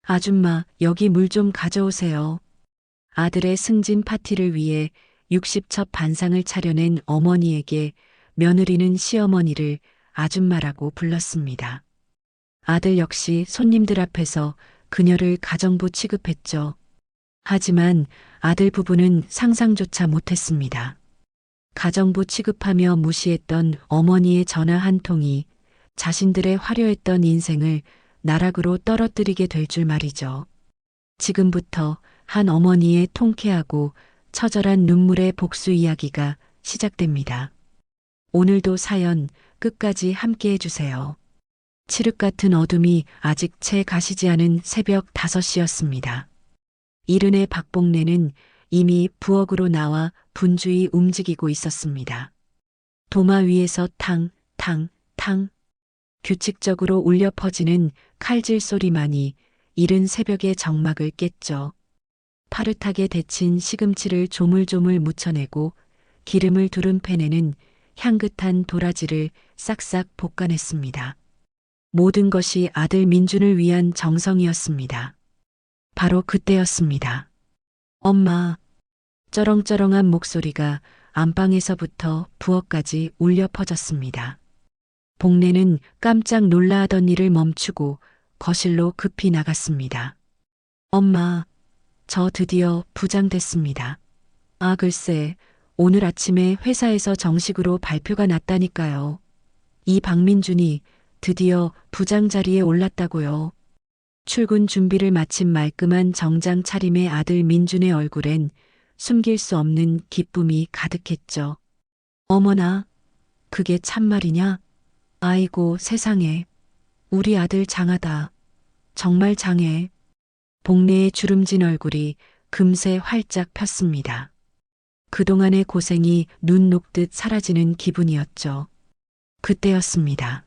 아줌마, 여기 물 좀 가져오세요. 아들의 승진 파티를 위해 60첩 반상을 차려낸 어머니에게 며느리는 시어머니를 아줌마라고 불렀습니다. 아들 역시 손님들 앞에서 그녀를 가정부 취급했죠. 하지만 아들 부부는 상상조차 못했습니다. 가정부 취급하며 무시했던 어머니의 전화 한 통이 자신들의 화려했던 인생을 나락으로 떨어뜨리게 될 줄 말이죠. 지금부터 한 어머니의 통쾌하고 처절한 눈물의 복수 이야기가 시작됩니다. 오늘도 사연 끝까지 함께 해주세요. 칠흑 같은 어둠이 아직 채 가시지 않은 새벽 5시였습니다. 이른의 박복래는 이미 부엌으로 나와 분주히 움직이고 있었습니다. 도마 위에서 탕, 탕, 탕 규칙적으로 울려 퍼지는 칼질 소리만이 이른 새벽의 정막을 깼죠. 파릇하게 데친 시금치를 조물조물 묻혀내고 기름을 두른 팬에는 향긋한 도라지를 싹싹 볶아냈습니다. 모든 것이 아들 민준을 위한 정성이었습니다. 바로 그때였습니다. 엄마, 쩌렁쩌렁한 목소리가 안방에서부터 부엌까지 울려 퍼졌습니다. 복래는 깜짝 놀라하던 일을 멈추고 거실로 급히 나갔습니다. 엄마, 저 드디어 부장 됐습니다. 아, 글쎄, 오늘 아침에 회사에서 정식으로 발표가 났다니까요. 이 박민준이 드디어 부장 자리에 올랐다고요. 출근 준비를 마친 말끔한 정장 차림의 아들 민준의 얼굴엔 숨길 수 없는 기쁨이 가득했죠. 어머나, 그게 참말이냐? 아이고 세상에, 우리 아들 장하다. 정말 장해. 복래의 주름진 얼굴이 금세 활짝 폈습니다. 그동안의 고생이 눈 녹듯 사라지는 기분이었죠. 그때였습니다.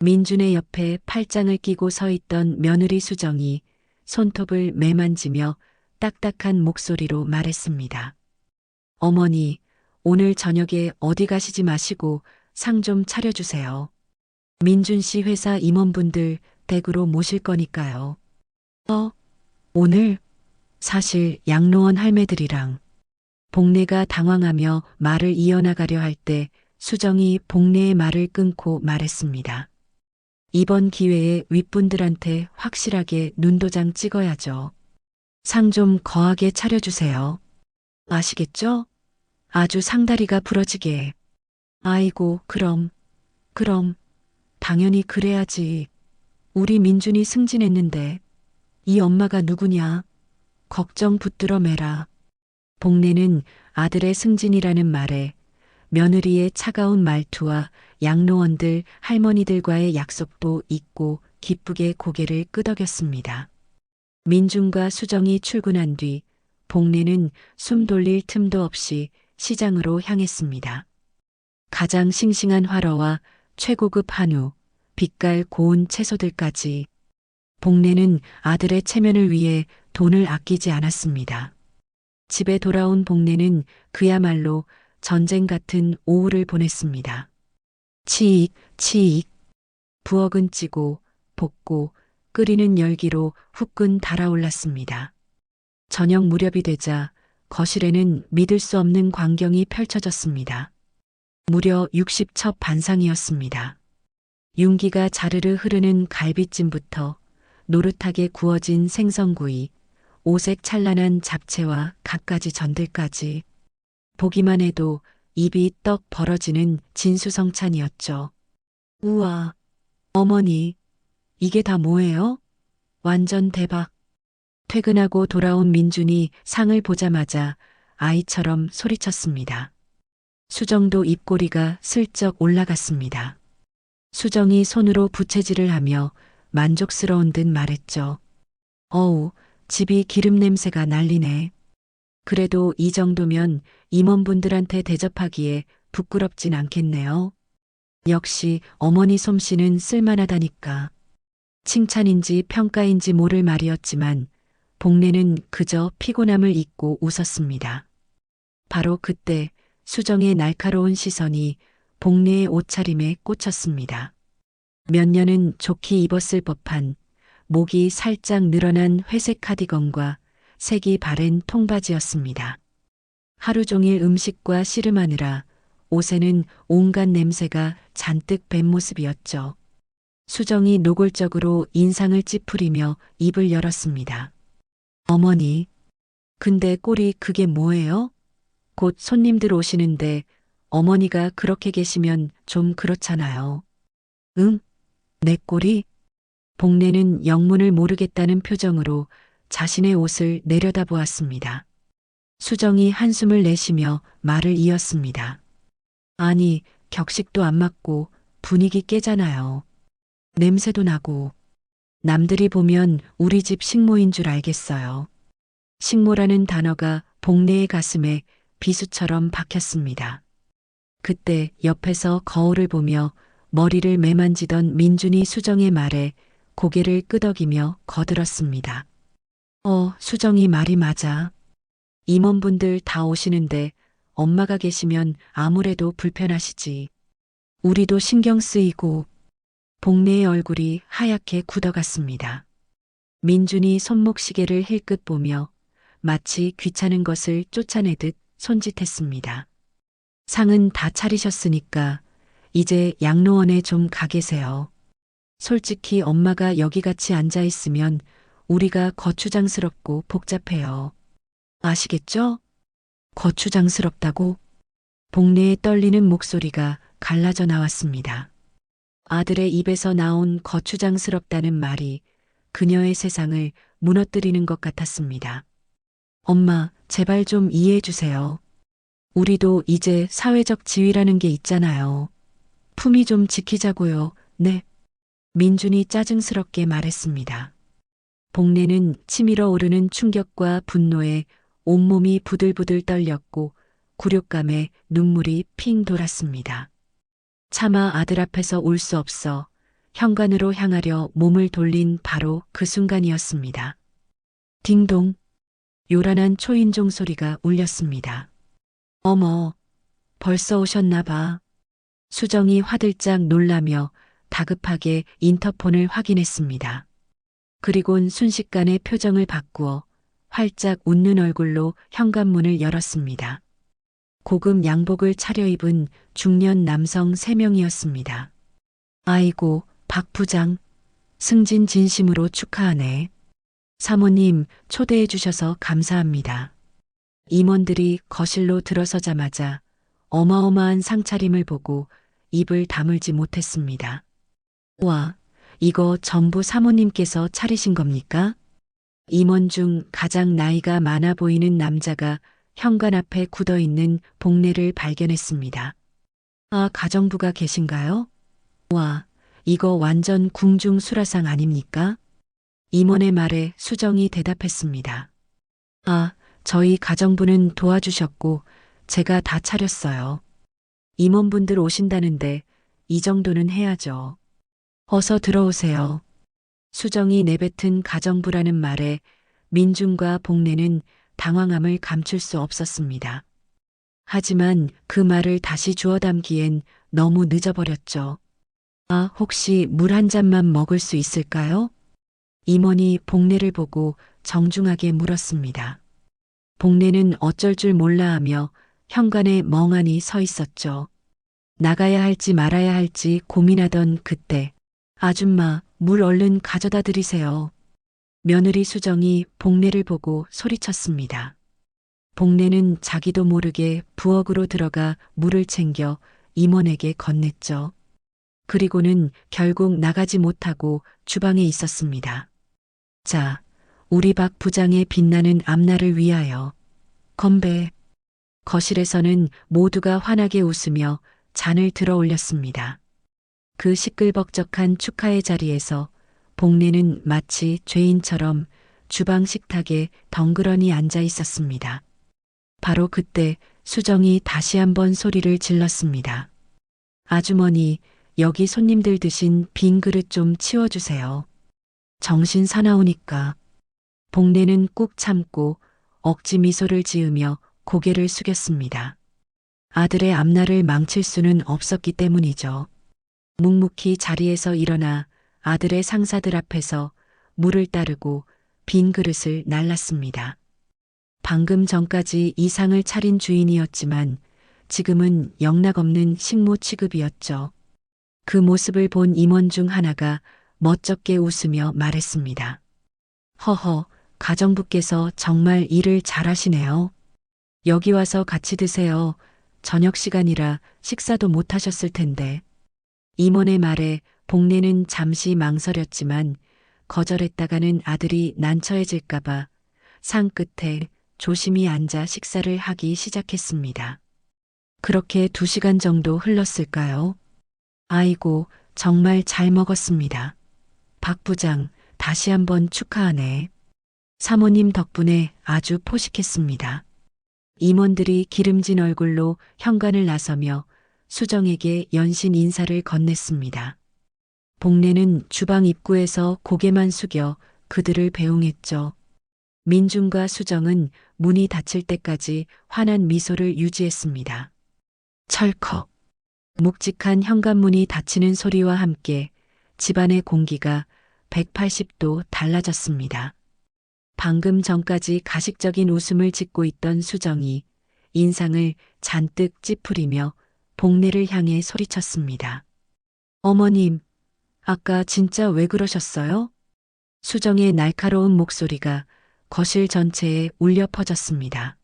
민준의 옆에 팔짱을 끼고 서 있던 며느리 수정이 손톱을 매만지며 딱딱한 목소리로 말했습니다. 어머니, 오늘 저녁에 어디 가시지 마시고 상 좀 차려주세요. 민준 씨 회사 임원분들 댁으로 모실 거니까요. 오늘? 사실 양로원 할매들이랑. 복래가 당황하며 말을 이어나가려 할 때 수정이 복래의 말을 끊고 말했습니다. 이번 기회에 윗분들한테 확실하게 눈도장 찍어야죠. 상 좀 거하게 차려주세요. 아시겠죠? 아주 상다리가 부러지게. 아이고, 그럼. 당연히 그래야지. 우리 민준이 승진했는데 이 엄마가 누구냐? 걱정 붙들어 매라. 복래는 아들의 승진이라는 말에 며느리의 차가운 말투와 양로원들 할머니들과의 약속도 잊고 기쁘게 고개를 끄덕였습니다. 민준과 수정이 출근한 뒤 복래는 숨 돌릴 틈도 없이 시장으로 향했습니다. 가장 싱싱한 화로와 최고급 한우, 빛깔 고운 채소들까지 복래는 아들의 체면을 위해 돈을 아끼지 않았습니다. 집에 돌아온 복래는 그야말로 전쟁 같은 오후를 보냈습니다. 치익, 치익. 부엌은 찌고 볶고 끓이는 열기로 후끈 달아올랐습니다. 저녁 무렵이 되자 거실에는 믿을 수 없는 광경이 펼쳐졌습니다. 무려 60첩 반상이었습니다. 윤기가 자르르 흐르는 갈비찜부터 노릇하게 구워진 생선구이, 오색 찬란한 잡채와 갖가지 전들까지 보기만 해도 입이 떡 벌어지는 진수성찬이었죠. 우와, 어머니, 이게 다 뭐예요? 완전 대박. 퇴근하고 돌아온 민준이 상을 보자마자 아이처럼 소리쳤습니다. 수정도 입꼬리가 슬쩍 올라갔습니다. 수정이 손으로 부채질을 하며 만족스러운 듯 말했죠. 어우, 집이 기름 냄새가 날리네. 그래도 이 정도면 임원분들한테 대접하기에 부끄럽진 않겠네요. 역시 어머니 솜씨는 쓸만하다니까. 칭찬인지 평가인지 모를 말이었지만 복래는 그저 피곤함을 잊고 웃었습니다. 바로 그때 수정의 날카로운 시선이 복래의 옷차림에 꽂혔습니다. 몇 년은 좋게 입었을 법한 목이 살짝 늘어난 회색 카디건과 색이 바랜 통바지였습니다. 하루 종일 음식과 씨름하느라 옷에는 온갖 냄새가 잔뜩 밴 모습이었죠. 수정이 노골적으로 인상을 찌푸리며 입을 열었습니다. 어머니, 근데 꼴이 그게 뭐예요? 곧 손님들 오시는데 어머니가 그렇게 계시면 좀 그렇잖아요. 응? 내 꼴이? 복례는 영문을 모르겠다는 표정으로 자신의 옷을 내려다보았습니다. 수정이 한숨을 내쉬며 말을 이었습니다. 아니, 격식도 안 맞고 분위기 깨잖아요. 냄새도 나고. 남들이 보면 우리 집 식모인 줄 알겠어요. 식모라는 단어가 복례의 가슴에 비수처럼 박혔습니다. 그때 옆에서 거울을 보며 머리를 매만지던 민준이 수정의 말에 고개를 끄덕이며 거들었습니다. 수정이 말이 맞아. 임원분들 다 오시는데 엄마가 계시면 아무래도 불편하시지. 우리도 신경 쓰이고. 복례의 얼굴이 하얗게 굳어갔습니다. 민준이 손목시계를 힐끗 보며 마치 귀찮은 것을 쫓아내듯 손짓했습니다. 상은 다 차리셨으니까 이제 양로원에 좀 가 계세요. 솔직히 엄마가 여기 같이 앉아 있으면 우리가 거추장스럽고 복잡해요. 아시겠죠? 거추장스럽다고? 복례에 떨리는 목소리가 갈라져 나왔습니다. 아들의 입에서 나온 거추장스럽다는 말이 그녀의 세상을 무너뜨리는 것 같았습니다. 엄마, 제발 좀 이해해 주세요. 우리도 이제 사회적 지위라는 게 있잖아요. 품위 좀 지키자고요. 네. 민준이 짜증스럽게 말했습니다. 복례는 치밀어 오르는 충격과 분노에 온몸이 부들부들 떨렸고 굴욕감에 눈물이 핑 돌았습니다. 차마 아들 앞에서 울 수 없어 현관으로 향하려 몸을 돌린 바로 그 순간이었습니다. 딩동. 요란한 초인종 소리가 울렸습니다. 어머, 벌써 오셨나 봐. 수정이 화들짝 놀라며 다급하게 인터폰을 확인했습니다. 그리곤 순식간에 표정을 바꾸어 활짝 웃는 얼굴로 현관문을 열었습니다. 고급 양복을 차려입은 중년 남성 3명이었습니다. 아이고, 박 부장. 승진 진심으로 축하하네. 사모님, 초대해 주셔서 감사합니다. 임원들이 거실로 들어서자마자 어마어마한 상차림을 보고 입을 다물지 못했습니다. 와, 이거 전부 사모님께서 차리신 겁니까? 임원 중 가장 나이가 많아 보이는 남자가 현관 앞에 굳어있는 복례를 발견했습니다. 아, 가정부가 계신가요? 와, 이거 완전 궁중 수라상 아닙니까? 임원의 말에 수정이 대답했습니다. 아, 저희 가정부는 도와주셨고 제가 다 차렸어요. 임원분들 오신다는데 이 정도는 해야죠. 어서 들어오세요. 수정이 내뱉은 가정부라는 말에 민준과 복례는 당황함을 감출 수 없었습니다. 하지만 그 말을 다시 주워 담기엔 너무 늦어버렸죠. 아, 혹시 물 한 잔만 먹을 수 있을까요? 임원이 복례를 보고 정중하게 물었습니다. 복례는 어쩔 줄 몰라 하며 현관에 멍하니 서 있었죠. 나가야 할지 말아야 할지 고민하던 그때, 아줌마, 물 얼른 가져다 드리세요. 며느리 수정이 복례를 보고 소리쳤습니다. 복례는 자기도 모르게 부엌으로 들어가 물을 챙겨 임원에게 건넸죠. 그리고는 결국 나가지 못하고 주방에 있었습니다. 자, 우리 박 부장의 빛나는 앞날을 위하여. 건배. 거실에서는 모두가 환하게 웃으며 잔을 들어 올렸습니다. 그 시끌벅적한 축하의 자리에서 복례는 마치 죄인처럼 주방 식탁에 덩그러니 앉아 있었습니다. 바로 그때 수정이 다시 한번 소리를 질렀습니다. 아주머니, 여기 손님들 드신 빈 그릇 좀 치워주세요. 정신 사나우니까. 복례는 꾹 참고 억지 미소를 지으며 고개를 숙였습니다. 아들의 앞날을 망칠 수는 없었기 때문이죠. 묵묵히 자리에서 일어나 아들의 상사들 앞에서 물을 따르고 빈 그릇을 날랐습니다. 방금 전까지 이상을 차린 주인이었지만 지금은 영락없는 식모 취급이었죠. 그 모습을 본 임원 중 하나가 멋쩍게 웃으며 말했습니다. 허허, 가정부께서 정말 일을 잘하시네요. 여기 와서 같이 드세요. 저녁 시간이라 식사도 못 하셨을 텐데. 임원의 말에 복례는 잠시 망설였지만 거절했다가는 아들이 난처해질까봐 상 끝에 조심히 앉아 식사를 하기 시작했습니다. 그렇게 2시간 정도 흘렀을까요? 아이고, 정말 잘 먹었습니다. 박 부장, 다시 한번 축하하네. 사모님 덕분에 아주 포식했습니다. 임원들이 기름진 얼굴로 현관을 나서며 수정에게 연신 인사를 건넸습니다. 복례는 주방 입구에서 고개만 숙여 그들을 배웅했죠. 민준과 수정은 문이 닫힐 때까지 환한 미소를 유지했습니다. 철컥. 묵직한 현관문이 닫히는 소리와 함께 집안의 공기가 180도 달라졌습니다. 방금 전까지 가식적인 웃음을 짓고 있던 수정이 인상을 잔뜩 찌푸리며 복례를 향해 소리쳤습니다. 어머님, 아까 진짜 왜 그러셨어요? 수정의 날카로운 목소리가 거실 전체에 울려 퍼졌습니다.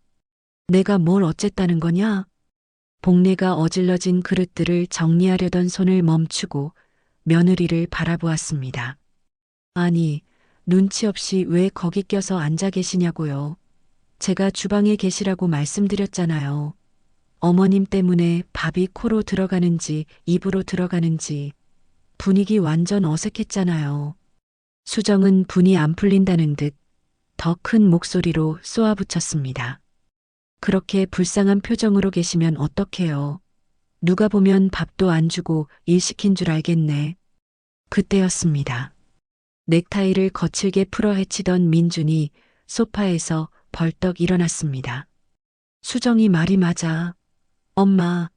내가 뭘 어쨌다는 거냐? 복례가 어질러진 그릇들을 정리하려던 손을 멈추고 며느리를 바라보았습니다. 아니, 눈치 없이 왜 거기 껴서 앉아 계시냐고요. 제가 주방에 계시라고 말씀드렸잖아요. 어머님 때문에 밥이 코로 들어가는지 입으로 들어가는지 분위기 완전 어색했잖아요. 수정은 분이 안 풀린다는 듯 더 큰 목소리로 쏘아붙였습니다. 그렇게 불쌍한 표정으로 계시면 어떡해요. 누가 보면 밥도 안 주고 일 시킨 줄 알겠네. 그때였습니다. 넥타이를 거칠게 풀어 헤치던 민준이 소파에서 벌떡 일어났습니다. 수정이 말이 맞아. 엄마.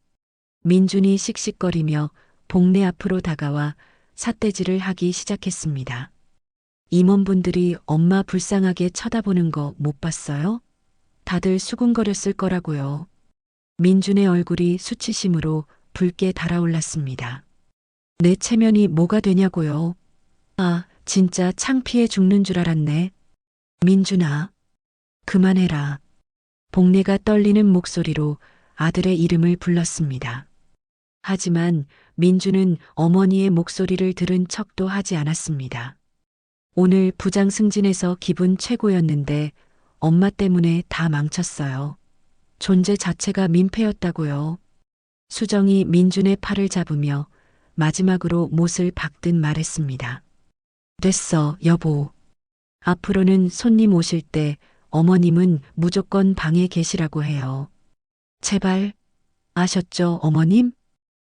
민준이 씩씩거리며 복례 앞으로 다가와 삿대질을 하기 시작했습니다. 임원분들이 엄마 불쌍하게 쳐다보는 거 못 봤어요? 다들 수군거렸을 거라고요. 민준의 얼굴이 수치심으로 붉게 달아올랐습니다. 내 체면이 뭐가 되냐고요. 아, 진짜 창피해 죽는 줄 알았네. 민준아, 그만해라. 복례가 떨리는 목소리로 아들의 이름을 불렀습니다. 하지만 민준은 어머니의 목소리를 들은 척도 하지 않았습니다. 오늘 부장 승진해서 기분 최고였는데 엄마 때문에 다 망쳤어요. 존재 자체가 민폐였다고요. 수정이 민준의 팔을 잡으며 마지막으로 못을 박듯 말했습니다. 됐어, 여보. 앞으로는 손님 오실 때 어머님은 무조건 방에 계시라고 해요. 제발. 아셨죠, 어머님?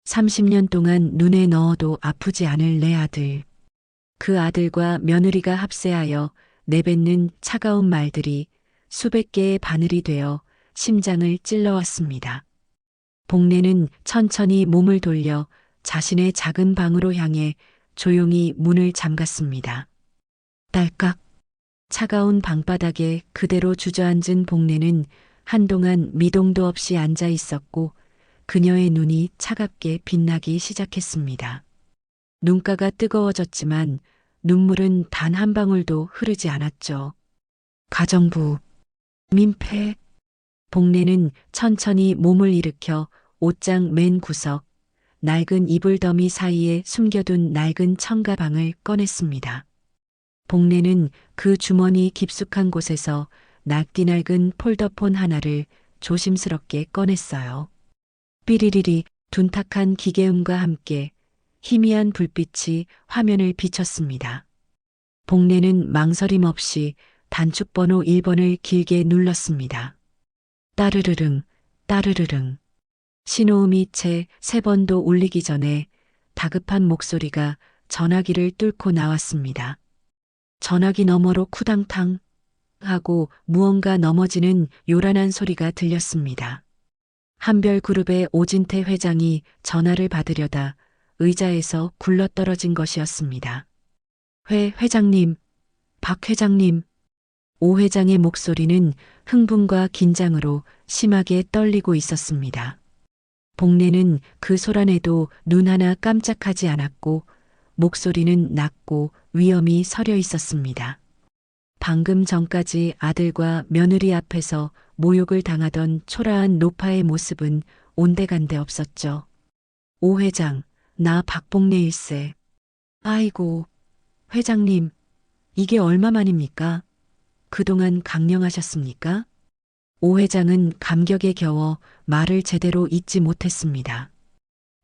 30년 동안 눈에 넣어도 아프지 않을 내 아들. 그 아들과 며느리가 합세하여 내뱉는 차가운 말들이 수백 개의 바늘이 되어 심장을 찔러왔습니다. 복례는 천천히 몸을 돌려 자신의 작은 방으로 향해 조용히 문을 잠갔습니다. 딸깍. 차가운 방바닥에 그대로 주저앉은 복례는 한동안 미동도 없이 앉아 있었고 그녀의 눈이 차갑게 빛나기 시작했습니다. 눈가가 뜨거워졌지만 눈물은 단 한 방울도 흐르지 않았죠. 가정부, 민폐. 복례는 천천히 몸을 일으켜 옷장 맨 구석, 낡은 이불 더미 사이에 숨겨둔 낡은 청가방을 꺼냈습니다. 복례는 그 주머니 깊숙한 곳에서 낡디 낡은 폴더폰 하나를 조심스럽게 꺼냈어요. 삐리리리 둔탁한 기계음과 함께 희미한 불빛이 화면을 비췄습니다. 복례는 망설임 없이 단축번호 1번을 길게 눌렀습니다. 따르르릉, 따르르릉. 신호음이 채 3번도 울리기 전에 다급한 목소리가 전화기를 뚫고 나왔습니다. 전화기 너머로 쿠당탕 하고 무언가 넘어지는 요란한 소리가 들렸습니다. 한별그룹의 오진태 회장이 전화를 받으려다 의자에서 굴러떨어진 것이었습니다. 회장님, 박 회장님. 오 회장의 목소리는 흥분과 긴장으로 심하게 떨리고 있었습니다. 복례는 그 소란에도 눈 하나 깜짝하지 않았고 목소리는 낮고 위엄이 서려 있었습니다. 방금 전까지 아들과 며느리 앞에서 모욕을 당하던 초라한 노파의 모습은 온데간데 없었죠. 오 회장, 나 박복례일세. 아이고, 회장님, 이게 얼마만입니까? 그동안 강령하셨습니까? 오 회장은 감격에 겨워 말을 제대로 잇지 못했습니다.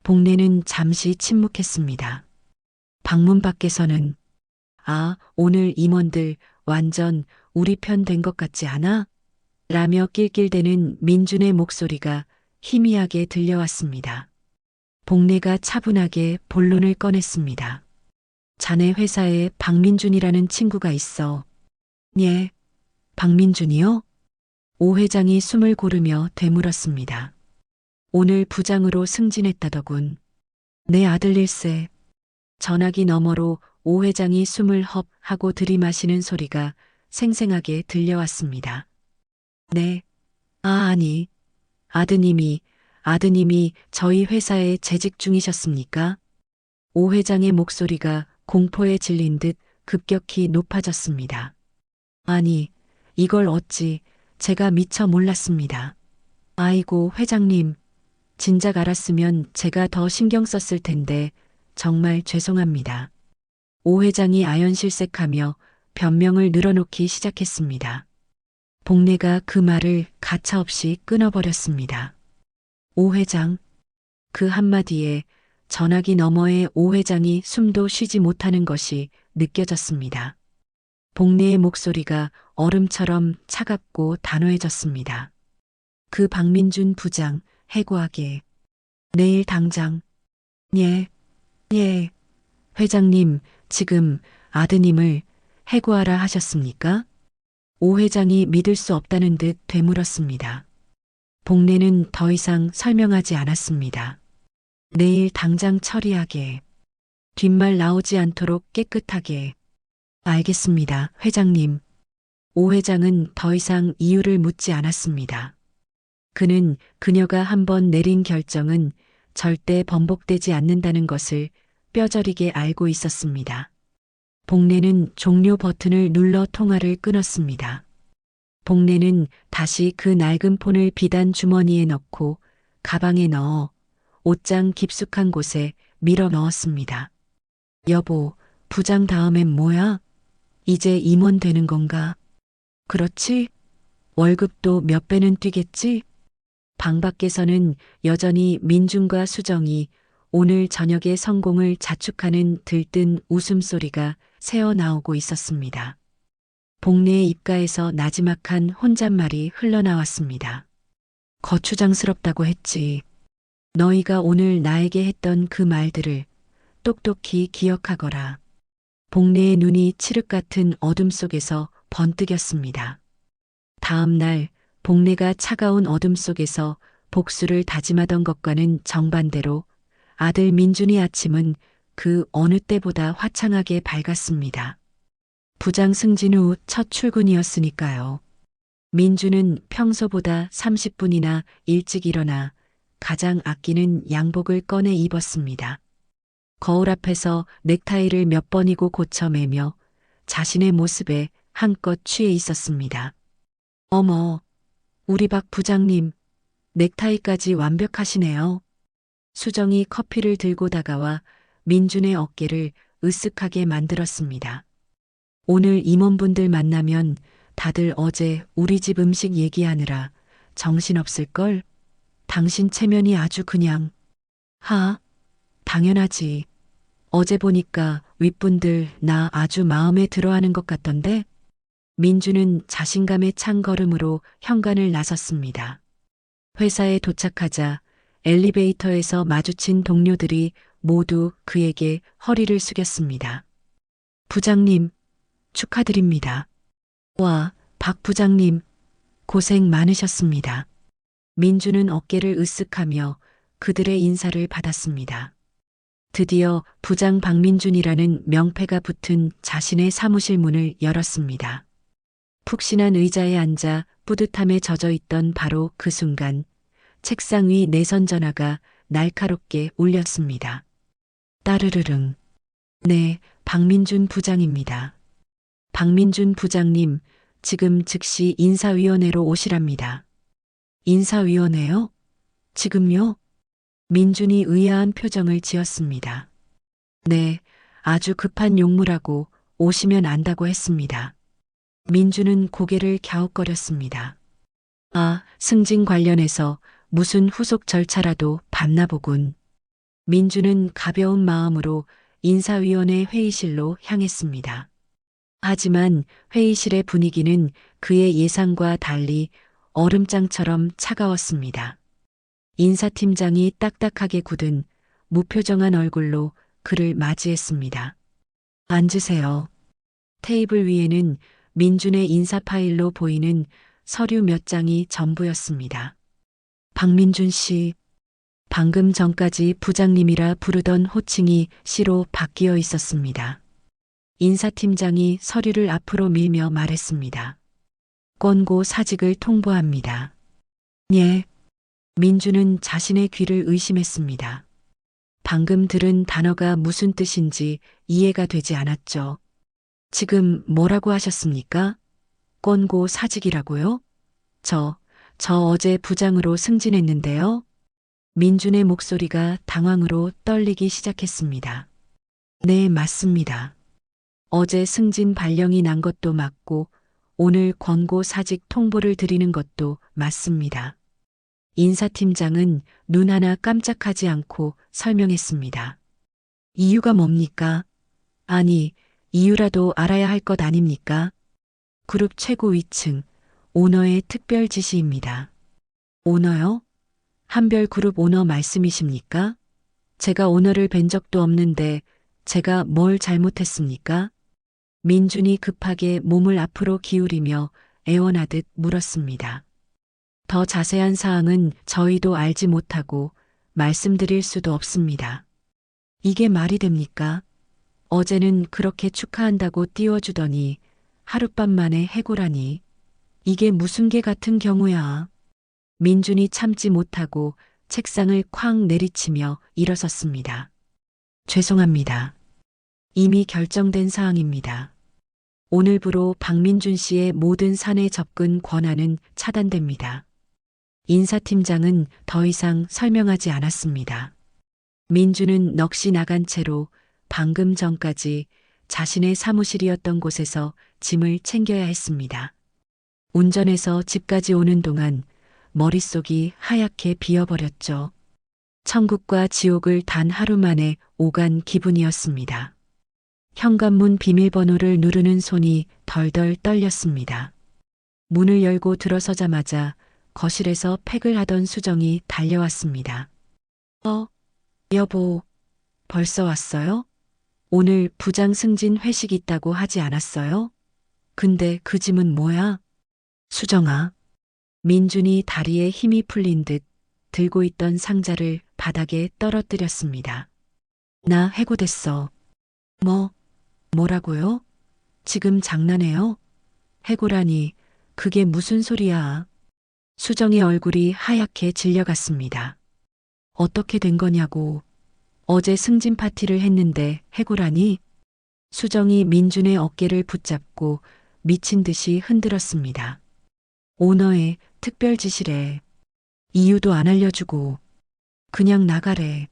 복례는 잠시 침묵했습니다. 방문 밖에서는 오늘 임원들 완전 우리 편 된 것 같지 않아? 라며 낄낄대는 민준의 목소리가 희미하게 들려왔습니다. 복례가 차분하게 본론을 꺼냈습니다. 자네 회사에 박민준이라는 친구가 있어. 예, 박민준이요? 오 회장이 숨을 고르며 되물었습니다. 오늘 부장으로 승진했다더군. 내 아들일세. 전화기 너머로 오 회장이 숨을 헙 하고 들이마시는 소리가 생생하게 들려왔습니다. 네. 아니. 아드님이 저희 회사에 재직 중이셨습니까? 오 회장의 목소리가 공포에 질린 듯 급격히 높아졌습니다. 아니, 이걸 어찌 제가 미처 몰랐습니다. 아이고, 회장님. 진작 알았으면 제가 더 신경 썼을 텐데 정말 죄송합니다. 오 회장이 아연실색하며 변명을 늘어놓기 시작했습니다. 복례가 그 말을 가차없이 끊어버렸습니다. 오 회장. 그 한마디에 전화기 너머의 오 회장이 숨도 쉬지 못하는 것이 느껴졌습니다. 복례의 목소리가 얼음처럼 차갑고 단호해졌습니다. 그 박민준 부장, 해고하게. 내일 당장. 예. 회장님, 지금 아드님을 해고하라 하셨습니까? 오 회장이 믿을 수 없다는 듯 되물었습니다. 복례는 더 이상 설명하지 않았습니다. 내일 당장 처리하게. 뒷말 나오지 않도록 깨끗하게. 알겠습니다, 회장님. 오 회장은 더 이상 이유를 묻지 않았습니다. 그는 그녀가 한번 내린 결정은 절대 번복되지 않는다는 것을 뼈저리게 알고 있었습니다. 복례는 종료 버튼을 눌러 통화를 끊었습니다. 복례는 다시 그 낡은 폰을 비단 주머니에 넣고 가방에 넣어 옷장 깊숙한 곳에 밀어 넣었습니다. 여보, 부장 다음엔 뭐야? 이제 임원 되는 건가? 그렇지? 월급도 몇 배는 뛰겠지? 방 밖에서는 여전히 민준과 수정이 오늘 저녁의 성공을 자축하는 들뜬 웃음소리가 새어나오고 있었습니다. 복례의 입가에서 나지막한 혼잣말이 흘러나왔습니다. 거추장스럽다고 했지. 너희가 오늘 나에게 했던 그 말들을 똑똑히 기억하거라. 복례의 눈이 칠흑 같은 어둠 속에서 번뜩였습니다. 다음 날 복례가 차가운 어둠 속에서 복수를 다짐하던 것과는 정반대로 아들 민준의 아침은 그 어느 때보다 화창하게 밝았습니다. 부장 승진 후 첫 출근이었으니까요. 민준은 평소보다 30분이나 일찍 일어나 가장 아끼는 양복을 꺼내 입었습니다. 거울 앞에서 넥타이를 몇 번이고 고쳐 매며 자신의 모습에 한껏 취해 있었습니다. 어머, 우리 박 부장님, 넥타이까지 완벽하시네요. 수정이 커피를 들고 다가와 민준의 어깨를 으쓱하게 만들었습니다. 오늘 임원분들 만나면 다들 어제 우리 집 음식 얘기하느라 정신없을걸? 당신 체면이 아주 그냥. 당연하지. 어제 보니까 윗분들 나 아주 마음에 들어하는 것 같던데? 민주는 자신감에 찬 걸음으로 현관을 나섰습니다. 회사에 도착하자 엘리베이터에서 마주친 동료들이 모두 그에게 허리를 숙였습니다. 부장님, 축하드립니다. 와, 박 부장님, 고생 많으셨습니다. 민주는 어깨를 으쓱하며 그들의 인사를 받았습니다. 드디어 부장 박민준이라는 명패가 붙은 자신의 사무실 문을 열었습니다. 푹신한 의자에 앉아 뿌듯함에 젖어 있던 바로 그 순간 책상 위 내선 전화가 날카롭게 울렸습니다. 따르르릉. 네, 박민준 부장입니다. 박민준 부장님, 지금 즉시 인사위원회로 오시랍니다. 인사위원회요? 지금요? 민준이 의아한 표정을 지었습니다. 네, 아주 급한 용무라고 오시면 안다고 했습니다. 민준은 고개를 갸웃거렸습니다. 아, 승진 관련해서 무슨 후속 절차라도 밟나 보군. 민준은 가벼운 마음으로 인사위원회 회의실로 향했습니다. 하지만 회의실의 분위기는 그의 예상과 달리 얼음장처럼 차가웠습니다. 인사팀장이 딱딱하게 굳은 무표정한 얼굴로 그를 맞이했습니다. 앉으세요. 테이블 위에는 민준의 인사 파일로 보이는 서류 몇 장이 전부였습니다. 박민준 씨, 방금 전까지 부장님이라 부르던 호칭이 씨로 바뀌어 있었습니다. 인사팀장이 서류를 앞으로 밀며 말했습니다. 권고 사직을 통보합니다. 예. 민준은 자신의 귀를 의심했습니다. 방금 들은 단어가 무슨 뜻인지 이해가 되지 않았죠. 지금 뭐라고 하셨습니까? 권고 사직이라고요? 저 어제 부장으로 승진했는데요. 민준의 목소리가 당황으로 떨리기 시작했습니다. 네, 맞습니다. 어제 승진 발령이 난 것도 맞고 오늘 권고 사직 통보를 드리는 것도 맞습니다. 인사팀장은 눈 하나 깜짝하지 않고 설명했습니다. 이유가 뭡니까? 아니, 이유라도 알아야 할 것 아닙니까? 그룹 최고 위층, 오너의 특별 지시입니다. 오너요? 한별그룹 오너 말씀이십니까? 제가 오너를 뵌 적도 없는데 제가 뭘 잘못했습니까? 민준이 급하게 몸을 앞으로 기울이며 애원하듯 물었습니다. 더 자세한 사항은 저희도 알지 못하고 말씀드릴 수도 없습니다. 이게 말이 됩니까? 어제는 그렇게 축하한다고 띄워주더니 하룻밤 만에 해고라니. 이게 무슨 개 같은 경우야. 민준이 참지 못하고 책상을 쾅 내리치며 일어섰습니다. 죄송합니다. 이미 결정된 사항입니다. 오늘부로 박민준 씨의 모든 사내 접근 권한은 차단됩니다. 인사팀장은 더 이상 설명하지 않았습니다. 민준은 넋이 나간 채로 방금 전까지 자신의 사무실이었던 곳에서 짐을 챙겨야 했습니다. 운전해서 집까지 오는 동안 머릿속이 하얗게 비어버렸죠. 천국과 지옥을 단 하루 만에 오간 기분이었습니다. 현관문 비밀번호를 누르는 손이 덜덜 떨렸습니다. 문을 열고 들어서자마자 거실에서 팩을 하던 수정이 달려왔습니다. 여보, 벌써 왔어요? 오늘 부장 승진 회식 있다고 하지 않았어요? 근데 그 짐은 뭐야? 수정아. 민준이 다리에 힘이 풀린 듯 들고 있던 상자를 바닥에 떨어뜨렸습니다. 나 해고됐어. 뭐라고요? 지금 장난해요? 해고라니, 그게 무슨 소리야? 수정의 얼굴이 하얗게 질려갔습니다. 어떻게 된 거냐고. 어제 승진 파티를 했는데 해고라니? 수정이 민준의 어깨를 붙잡고 미친 듯이 흔들었습니다. 오너의 특별 지시래. 이유도 안 알려주고 그냥 나가래.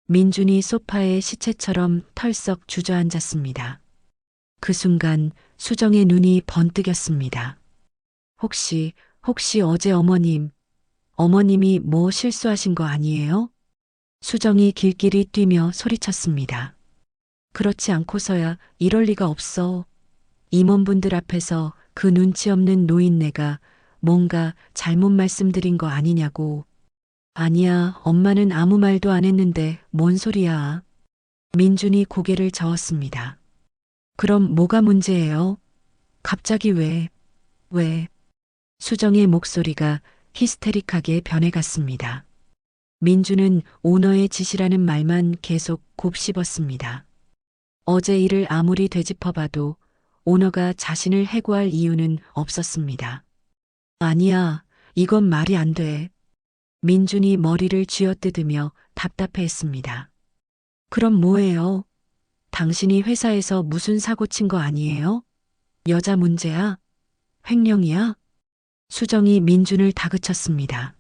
민준이 소파에 시체처럼 털썩 주저앉았습니다. 그 순간 수정의 눈이 번뜩였습니다. 혹시 어제 어머님이 뭐 실수하신 거 아니에요? 수정이 길길이 뛰며 소리쳤습니다. 그렇지 않고서야 이럴 리가 없어. 임원분들 앞에서 그 눈치 없는 노인네가 뭔가 잘못 말씀드린 거 아니냐고. 아니야, 엄마는 아무 말도 안 했는데 뭔 소리야. 민준이 고개를 저었습니다. 그럼 뭐가 문제예요? 갑자기 왜? 수정의 목소리가 히스테릭하게 변해갔습니다. 민주는 오너의 지시라는 말만 계속 곱씹었습니다. 어제 일을 아무리 되짚어봐도 오너가 자신을 해고할 이유는 없었습니다. 아니야, 이건 말이 안 돼. 민준이 머리를 쥐어뜯으며 답답해했습니다. 그럼 뭐예요? 당신이 회사에서 무슨 사고 친 거 아니에요? 여자 문제야? 횡령이야? 수정이 민준을 다그쳤습니다.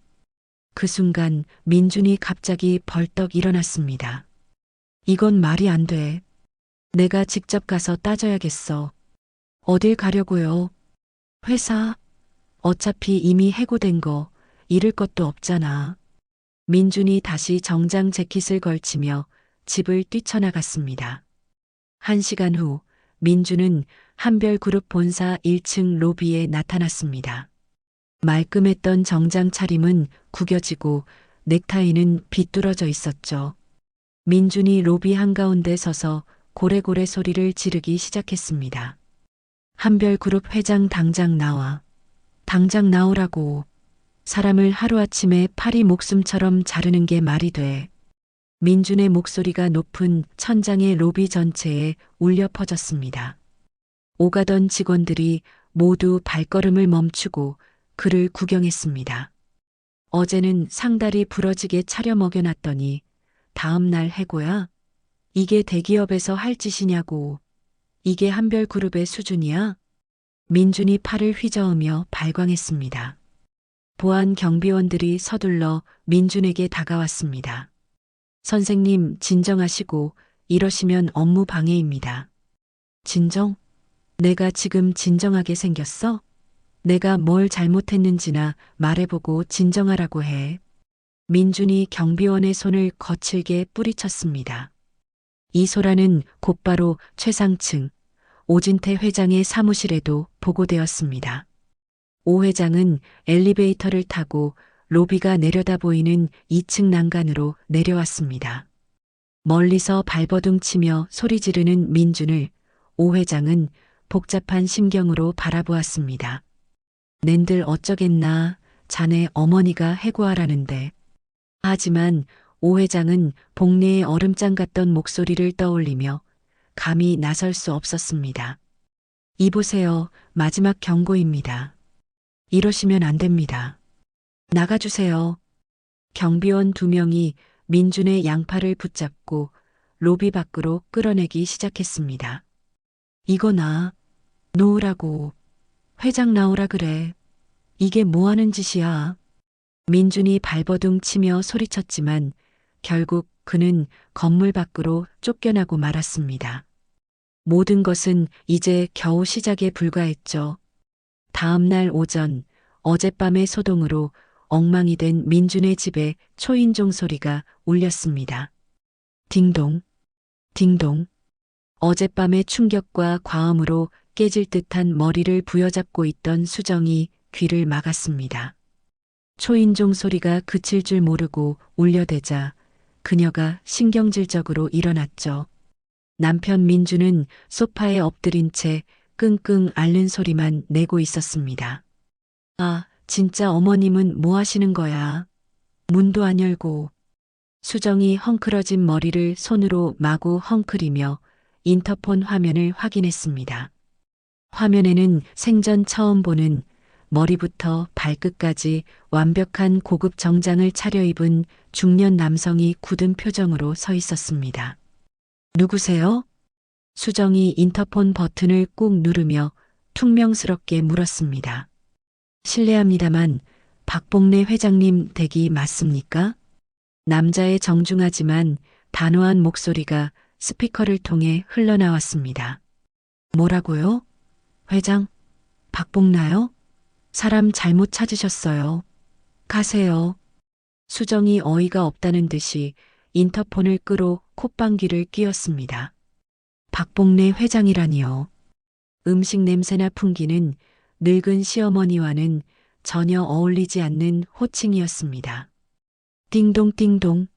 그 순간 민준이 갑자기 벌떡 일어났습니다. 이건 말이 안 돼. 내가 직접 가서 따져야겠어. 어딜 가려고요? 회사? 어차피 이미 해고된 거 잃을 것도 없잖아. 민준이 다시 정장 재킷을 걸치며 집을 뛰쳐나갔습니다. 1시간 후 민준은 한별그룹 본사 1층 로비에 나타났습니다. 말끔했던 정장 차림은 구겨지고 넥타이는 비뚤어져 있었죠. 민준이 로비 한가운데 서서 고래고래 소리를 지르기 시작했습니다. 한별그룹 회장 당장 나와. 당장 나오라고. 사람을 하루아침에 파리 목숨처럼 자르는 게 말이 돼. 민준의 목소리가 높은 천장의 로비 전체에 울려 퍼졌습니다. 오가던 직원들이 모두 발걸음을 멈추고 그를 구경했습니다. 어제는 상다리 부러지게 차려 먹여놨더니 다음 날 해고야? 이게 대기업에서 할 짓이냐고. 이게 한별그룹의 수준이야? 민준이 팔을 휘저으며 발광했습니다. 보안 경비원들이 서둘러 민준에게 다가왔습니다. 선생님, 진정하시고 이러시면 업무 방해입니다. 진정? 내가 지금 진정하게 생겼어? 내가 뭘 잘못했는지나 말해보고 진정하라고 해. 민준이 경비원의 손을 거칠게 뿌리쳤습니다. 이 소란은 곧바로 최상층 오진태 회장의 사무실에도 보고되었습니다. 오 회장은 엘리베이터를 타고 로비가 내려다 보이는 2층 난간으로 내려왔습니다. 멀리서 발버둥 치며 소리 지르는 민준을 오 회장은 복잡한 심경으로 바라보았습니다. 낸들 어쩌겠나, 자네 어머니가 해고하라는데. 하지만 오 회장은 복내의 얼음장 같던 목소리를 떠올리며 감히 나설 수 없었습니다. 이보세요, 마지막 경고입니다. 이러시면 안 됩니다. 나가주세요. 경비원 2명이 민준의 양팔을 붙잡고 로비 밖으로 끌어내기 시작했습니다. 이거 놓으라고. 회장 나오라 그래. 이게 뭐 하는 짓이야. 민준이 발버둥 치며 소리쳤지만 결국 그는 건물 밖으로 쫓겨나고 말았습니다. 모든 것은 이제 겨우 시작에 불과했죠. 다음 날 오전 어젯밤의 소동으로 엉망이 된 민준의 집에 초인종 소리가 울렸습니다. 딩동, 딩동. 어젯밤의 충격과 과음으로 깨질 듯한 머리를 부여잡고 있던 수정이 귀를 막았습니다. 초인종 소리가 그칠 줄 모르고 울려대자 그녀가 신경질적으로 일어났죠. 남편 민주는 소파에 엎드린 채 끙끙 앓는 소리만 내고 있었습니다. 아, 진짜 어머님은 뭐 하시는 거야? 문도 안 열고. 수정이 헝클어진 머리를 손으로 마구 헝클이며 인터폰 화면을 확인했습니다. 화면에는 생전 처음 보는 머리부터 발끝까지 완벽한 고급 정장을 차려입은 중년 남성이 굳은 표정으로 서 있었습니다. 누구세요? 수정이 인터폰 버튼을 꾹 누르며 퉁명스럽게 물었습니다. 실례합니다만 박봉래 회장님 댁이 맞습니까? 남자의 정중하지만 단호한 목소리가 스피커를 통해 흘러나왔습니다. 뭐라고요? 회장? 박봉나요? 사람 잘못 찾으셨어요. 가세요. 수정이 어이가 없다는 듯이 인터폰을 끄로 콧방귀를 뀌었습니다. 박봉래 회장이라니요. 음식 냄새나 풍기는 늙은 시어머니와는 전혀 어울리지 않는 호칭이었습니다. 띵동띵동.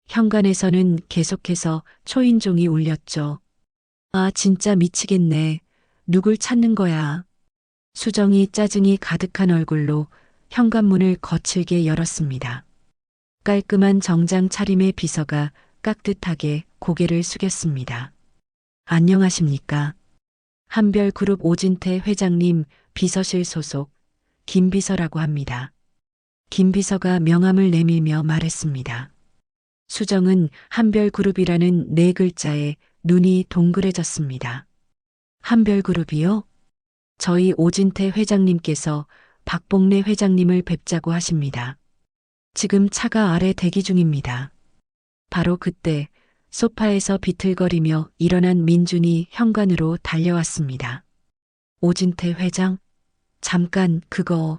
현관에서는 계속해서 초인종이 울렸죠. 아, 진짜 미치겠네. 누굴 찾는 거야. 수정이 짜증이 가득한 얼굴로 현관문을 거칠게 열었습니다. 깔끔한 정장 차림의 비서가 깍듯하게 고개를 숙였습니다. 안녕하십니까? 한별그룹 오진태 회장님 비서실 소속 김비서라고 합니다. 김비서가 명함을 내밀며 말했습니다. 수정은 한별그룹이라는 네 글자에 눈이 동그래졌습니다. 한별그룹이요? 저희 오진태 회장님께서 박봉래 회장님을 뵙자고 하십니다. 지금 차가 아래 대기 중입니다. 바로 그때 소파에서 비틀거리며 일어난 민준이 현관으로 달려왔습니다. 오진태 회장? 잠깐 그거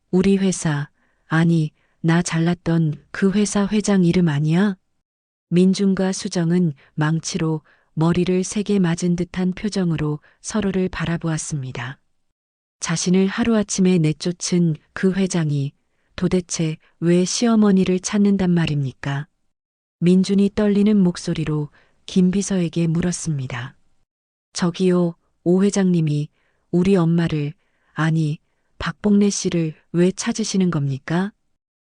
우리 회사 아니 나 잘났던 그 회사 회장 이름 아니야? 민준과 수정은 망치로 머리를 세게 맞은 듯한 표정으로 서로를 바라보았습니다. 자신을 하루아침에 내쫓은 그 회장이 도대체 왜 시어머니를 찾는단 말입니까? 민준이 떨리는 목소리로 김 비서에게 물었습니다. 저기요, 오 회장님이 우리 엄마를, 아니, 박봉래 씨를 왜 찾으시는 겁니까?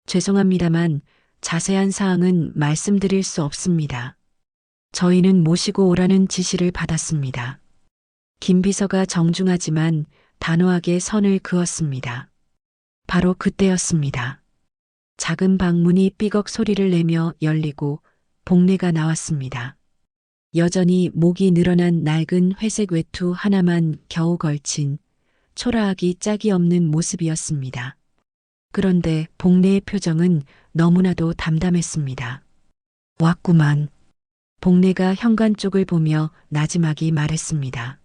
죄송합니다만 자세한 사항은 말씀드릴 수 없습니다. 저희는 모시고 오라는 지시를 받았습니다. 김 비서가 정중하지만 단호하게 선을 그었습니다. 바로 그때였습니다. 작은 방문이 삐걱 소리를 내며 열리고 복례가 나왔습니다. 여전히 목이 늘어난 낡은 회색 외투 하나만 겨우 걸친 초라하기 짝이 없는 모습이었습니다. 그런데 복례의 표정은 너무나도 담담했습니다. 왔구만. 복례가 현관 쪽을 보며 나지막이 말했습니다.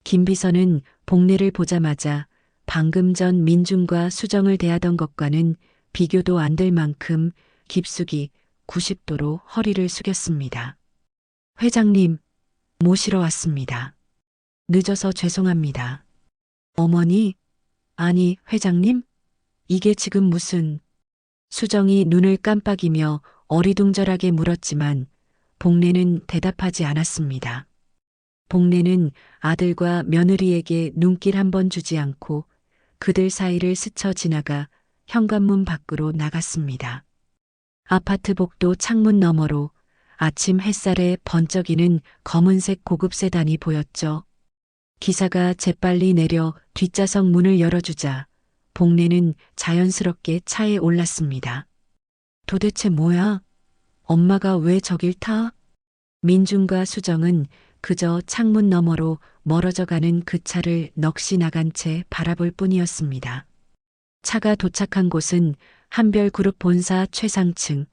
김 비서는 복례를 보자마자 방금 전 민준과 수정을 대하던 것과는 비교도 안 될 만큼 깊숙이 90도로 허리를 숙였습니다. 회장님, 모시러 왔습니다. 늦어서 죄송합니다. 어머니? 아니, 회장님? 이게 지금 무슨... 수정이 눈을 깜빡이며 어리둥절하게 물었지만 복례는 대답하지 않았습니다. 복례는 아들과 며느리에게 눈길 한 번 주지 않고 그들 사이를 스쳐 지나가 현관문 밖으로 나갔습니다. 아파트 복도 창문 너머로 아침 햇살에 번쩍이는 검은색 고급 세단이 보였죠. 기사가 재빨리 내려 뒷좌석 문을 열어주자 복례는 자연스럽게 차에 올랐습니다. 도대체 뭐야? 엄마가 왜 저길 타? 민준과 수정은 그저 창문 너머로 멀어져가는 그 차를 넋이 나간 채 바라볼 뿐이었습니다. 차가 도착한 곳은 한별그룹 본사 최상층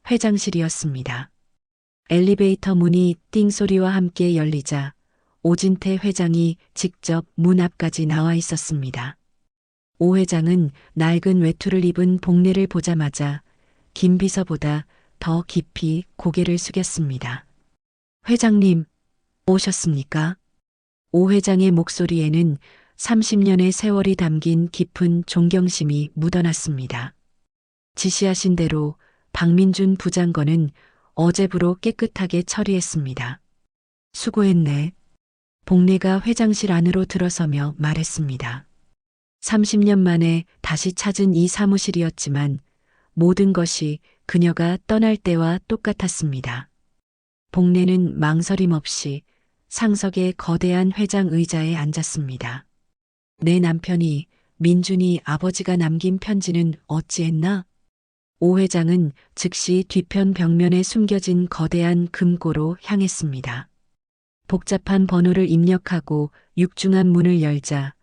회장실이었습니다. 엘리베이터 문이 띵 소리와 함께 열리자 오진태 회장이 직접 문 앞까지 나와 있었습니다. 오 회장은 낡은 외투를 입은 복례를 보자마자 김 비서보다 더 깊이 고개를 숙였습니다. 회장님, 오셨습니까? 오 회장의 목소리에는 30년의 세월이 담긴 깊은 존경심이 묻어났습니다. 지시하신 대로 박민준 부장관은 어제부로 깨끗하게 처리했습니다. 수고했네. 복례가 회장실 안으로 들어서며 말했습니다. 30년 만에 다시 찾은 이 사무실이었지만 모든 것이 그녀가 떠날 때와 똑같았습니다. 복례는 망설임 없이 상석의 거대한 회장 의자에 앉았습니다. 내 남편이 민준이 아버지가 남긴 편지는 어찌했나? 오 회장은 즉시 뒤편 벽면에 숨겨진 거대한 금고로 향했습니다. 복잡한 번호를 입력하고 육중한 문을 열자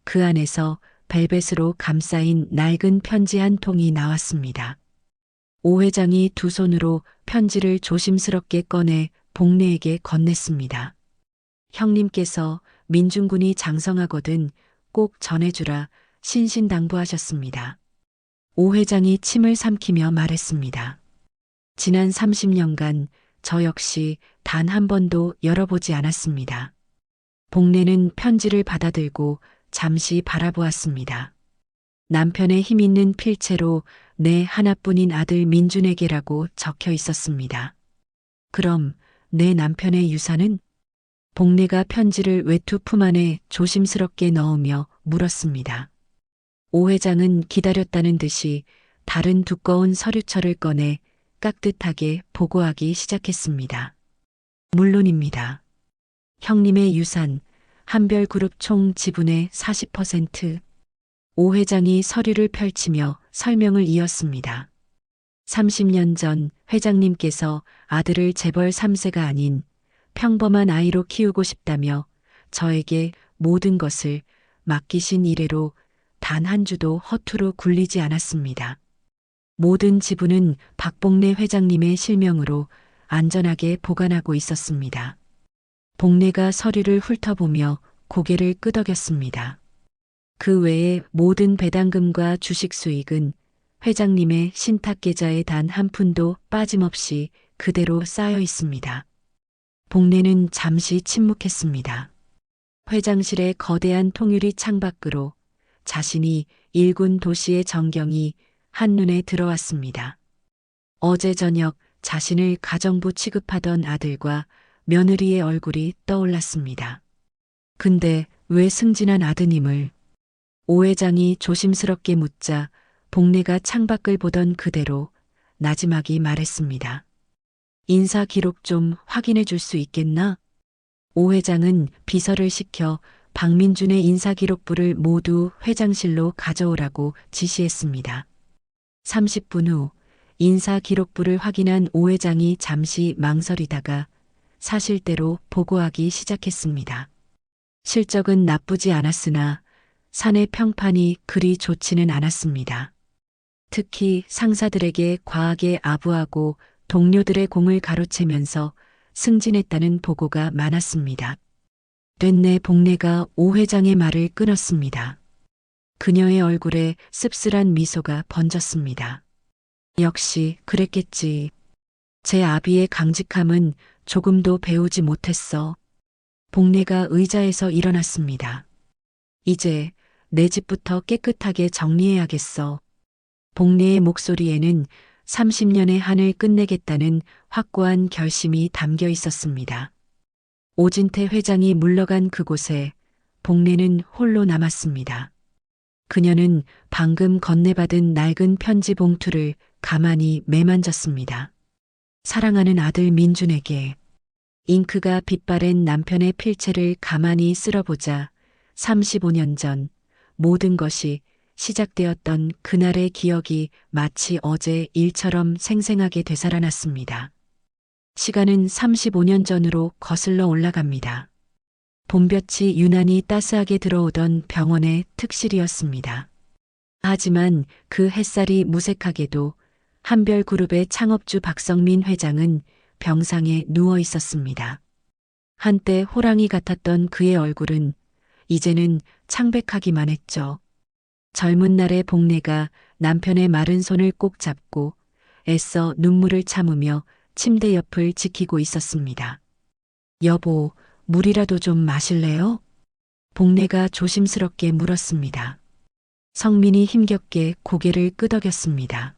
그 안에서 벨벳으로 감싸인 낡은 편지 한 통이 나왔습니다. 오 회장이 두 손으로 편지를 조심스럽게 꺼내 복례에게 건넸습니다. 형님께서 민준군이 장성하거든 꼭 전해주라 신신당부하셨습니다. 오 회장이 침을 삼키며 말했습니다. 지난 30년간 저 역시 단 한 번도 열어보지 않았습니다. 복례는 편지를 받아들고 잠시 바라보았습니다. 남편의 힘있는 필체로 내 하나뿐인 아들 민준에게라고 적혀 있었습니다. 그럼 내 남편의 유산은? 복례가 편지를 외투 품 안에 조심스럽게 넣으며 물었습니다. 오 회장은 기다렸다는 듯이 다른 두꺼운 서류철을 꺼내 깍듯하게 보고하기 시작했습니다. 물론입니다. 형님의 유산, 한별그룹 총 지분의 40%. 오 회장이 서류를 펼치며 설명을 이었습니다. 30년 전 회장님께서 아들을 재벌 3세가 아닌 평범한 아이로 키우고 싶다며 저에게 모든 것을 맡기신 이래로 단 한 주도 허투루 굴리지 않았습니다. 모든 지분은 박봉래 회장님의 실명으로 안전하게 보관하고 있었습니다. 복례가 서류를 훑어보며 고개를 끄덕였습니다. 그 외에 모든 배당금과 주식 수익은 회장님의 신탁 계좌에 단 한 푼도 빠짐없이 그대로 쌓여 있습니다. 복례는 잠시 침묵했습니다. 회장실의 거대한 통유리 창밖으로 자신이 일군 도시의 전경이 한눈에 들어왔습니다. 어제 저녁 자신을 가정부 취급하던 아들과 며느리의 얼굴이 떠올랐습니다. 근데 왜 승진한 아드님을? 오 회장이 조심스럽게 묻자 복례가 창밖을 보던 그대로 나지막이 말했습니다. 인사 기록 좀 확인해 줄 수 있겠나? 오 회장은 비서를 시켜 박민준의 인사기록부를 모두 회장실로 가져오라고 지시했습니다. 30분 후 인사기록부를 확인한 오 회장이 잠시 망설이다가 사실대로 보고하기 시작했습니다. 실적은 나쁘지 않았으나 사내 평판이 그리 좋지는 않았습니다. 특히 상사들에게 과하게 아부하고 동료들의 공을 가로채면서 승진했다는 보고가 많았습니다. 됐네. 복례가 오 회장의 말을 끊었습니다. 그녀의 얼굴에 씁쓸한 미소가 번졌습니다. 역시 그랬겠지. 제 아비의 강직함은 조금도 배우지 못했어. 복례가 의자에서 일어났습니다. 이제 내 집부터 깨끗하게 정리해야겠어. 복례의 목소리에는 30년의 한을 끝내겠다는 확고한 결심이 담겨 있었습니다. 오진태 회장이 물러간 그곳에 복례는 홀로 남았습니다. 그녀는 방금 건네받은 낡은 편지 봉투를 가만히 매만졌습니다. 사랑하는 아들 민준에게. 잉크가 빛바랜 남편의 필체를 가만히 쓸어보자 35년 전 모든 것이 시작되었던 그날의 기억이 마치 어제 일처럼 생생하게 되살아났습니다. 시간은 35년 전으로 거슬러 올라갑니다. 봄볕이 유난히 따스하게 들어오던 병원의 특실이었습니다. 하지만 그 햇살이 무색하게도 한별그룹의 창업주 박성민 회장은 병상에 누워 있었습니다. 한때 호랑이 같았던 그의 얼굴은 이제는 창백하기만 했죠. 젊은 날의 복례가 남편의 마른 손을 꼭 잡고 애써 눈물을 참으며 침대 옆을 지키고 있었습니다. 여보, 물이라도 좀 마실래요? 복례가 조심스럽게 물었습니다. 성민이 힘겹게 고개를 끄덕였습니다.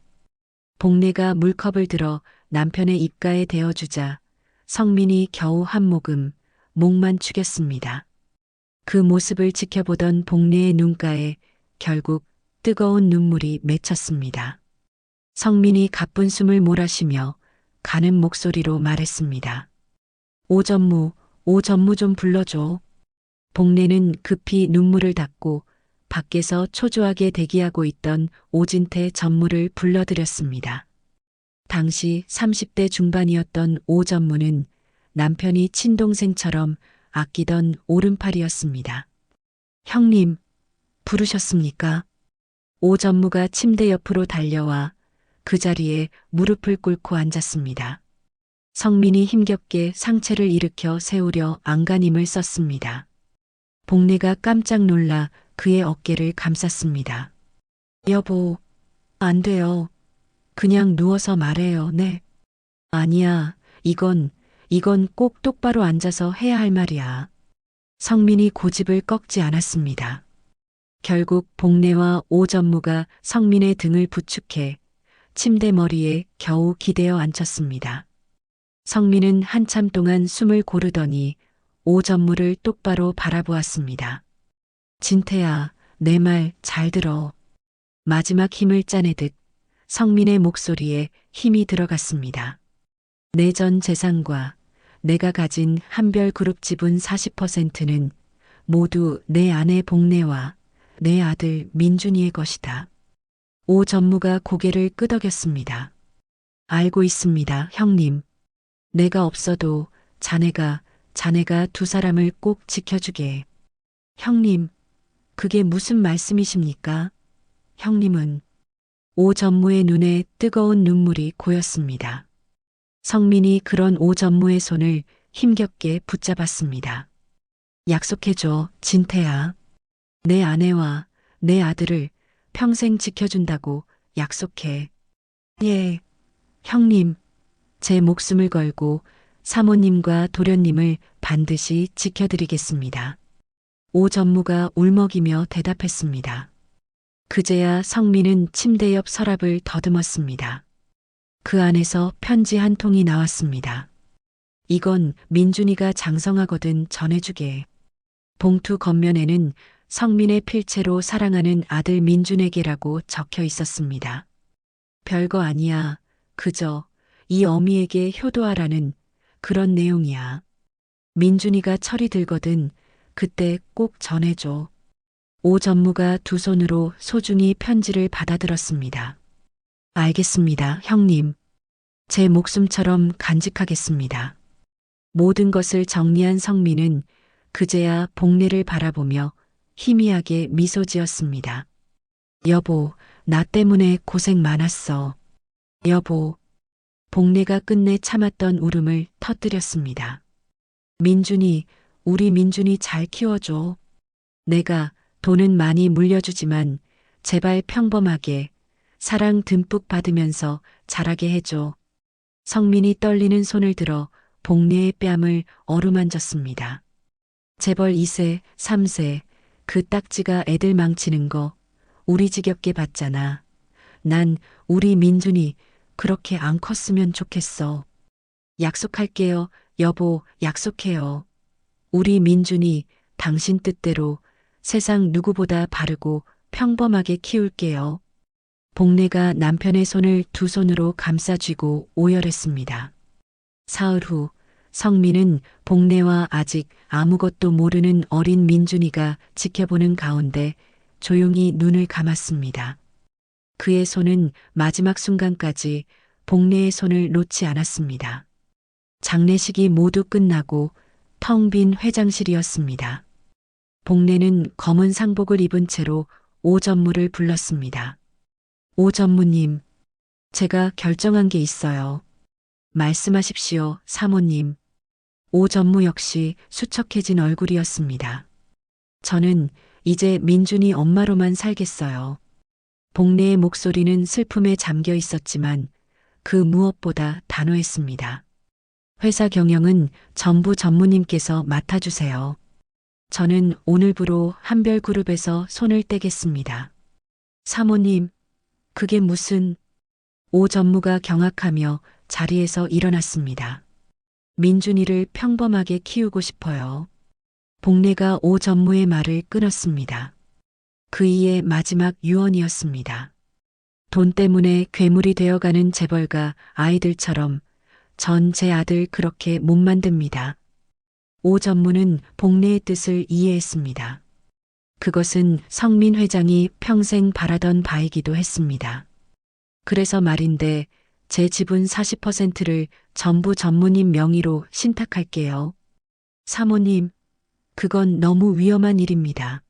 복례가 물컵을 들어 남편의 입가에 대어주자 성민이 겨우 한 모금 목만 축였습니다. 그 모습을 지켜보던 복례의 눈가에 결국 뜨거운 눈물이 맺혔습니다. 성민이 가쁜 숨을 몰아쉬며 가는 목소리로 말했습니다. 오전무 좀 불러줘. 복례는 급히 눈물을 닦고 밖에서 초조하게 대기하고 있던 오진태 전무를 불러들였습니다. 당시 30대 중반이었던 오전무는 남편이 친동생처럼 아끼던 오른팔이었습니다. 형님, 부르셨습니까? 오전무가 침대 옆으로 달려와 그 자리에 무릎을 꿇고 앉았습니다. 성민이 힘겹게 상체를 일으켜 세우려 안간힘을 썼습니다. 복례가 깜짝 놀라 그의 어깨를 감쌌습니다. 여보, 안 돼요. 그냥 누워서 말해요. 네. 아니야, 이건 꼭 똑바로 앉아서 해야 할 말이야. 성민이 고집을 꺾지 않았습니다. 결국 복례와 오전무가 성민의 등을 부축해 침대 머리에 겨우 기대어 앉혔습니다. 성민은 한참 동안 숨을 고르더니 오전무를 똑바로 바라보았습니다. 진태야, 내 말 잘 들어. 마지막 힘을 짜내듯 성민의 목소리에 힘이 들어갔습니다. 내 전 재산과 내가 가진 한별그룹 지분 40%는 모두 내 아내 복래와 내 아들 민준이의 것이다. 오 전무가 고개를 끄덕였습니다. 알고 있습니다, 형님. 내가 없어도 자네가 두 사람을 꼭 지켜주게. 형님, 그게 무슨 말씀이십니까? 형님은 오 전무의 눈에 뜨거운 눈물이 고였습니다. 성민이 그런 오 전무의 손을 힘겹게 붙잡았습니다. 약속해줘, 진태야. 내 아내와 내 아들을 평생 지켜준다고 약속해. 예, 형님. 제 목숨을 걸고 사모님과 도련님을 반드시 지켜드리겠습니다. 오 전무가 울먹이며 대답했습니다. 그제야 성민은 침대 옆 서랍을 더듬었습니다. 그 안에서 편지 한 통이 나왔습니다. 이건 민준이가 장성하거든 전해주게. 봉투 겉면에는 성민의 필체로 사랑하는 아들 민준에게라고 적혀 있었습니다. 별거 아니야. 그저 이 어미에게 효도하라는 그런 내용이야. 민준이가 철이 들거든 그때 꼭 전해줘. 오 전무가 두 손으로 소중히 편지를 받아들었습니다. 알겠습니다, 형님. 제 목숨처럼 간직하겠습니다. 모든 것을 정리한 성민은 그제야 복래를 바라보며 희미하게 미소 지었습니다. 여보, 나 때문에 고생 많았어. 여보. 복래가 끝내 참았던 울음을 터뜨렸습니다. 민준이, 우리 민준이 잘 키워줘. 내가 돈은 많이 물려주지만 제발 평범하게 사랑 듬뿍 받으면서 자라게 해줘. 성민이 떨리는 손을 들어 복래의 뺨을 어루만졌습니다. 재벌 2세, 3세, 그 딱지가 애들 망치는 거 우리 지겹게 봤잖아. 난 우리 민준이 그렇게 안 컸으면 좋겠어. 약속할게요, 여보, 약속해요. 우리 민준이 당신 뜻대로 세상 누구보다 바르고 평범하게 키울게요. 복래가 남편의 손을 두 손으로 감싸쥐고 오열했습니다. 사흘 후 성민은 복래와 아직 아무것도 모르는 어린 민준이가 지켜보는 가운데 조용히 눈을 감았습니다. 그의 손은 마지막 순간까지 복래의 손을 놓지 않았습니다. 장례식이 모두 끝나고 텅 빈 회장실이었습니다. 복래는 검은 상복을 입은 채로 오 전무를 불렀습니다. 오 전무님, 제가 결정한 게 있어요. 말씀하십시오, 사모님. 오 전무 역시 수척해진 얼굴이었습니다. 저는 이제 민준이 엄마로만 살겠어요. 복래의 목소리는 슬픔에 잠겨 있었지만 그 무엇보다 단호했습니다. 회사 경영은 전부 전무님께서 맡아주세요. 저는 오늘부로 한별그룹에서 손을 떼겠습니다. 사모님, 그게 무슨... 오 전무가 경악하며 자리에서 일어났습니다. 민준이를 평범하게 키우고 싶어요. 복래가 오 전무의 말을 끊었습니다. 그 이의 마지막 유언이었습니다. 돈 때문에 괴물이 되어가는 재벌가 아이들처럼 전 제 아들 그렇게 못 만듭니다. 오 전무는 복래의 뜻을 이해했습니다. 그것은 성민 회장이 평생 바라던 바이기도 했습니다. 그래서 말인데 제 지분 40%를 전부 전무님 명의로 신탁할게요. 사모님, 그건 너무 위험한 일입니다.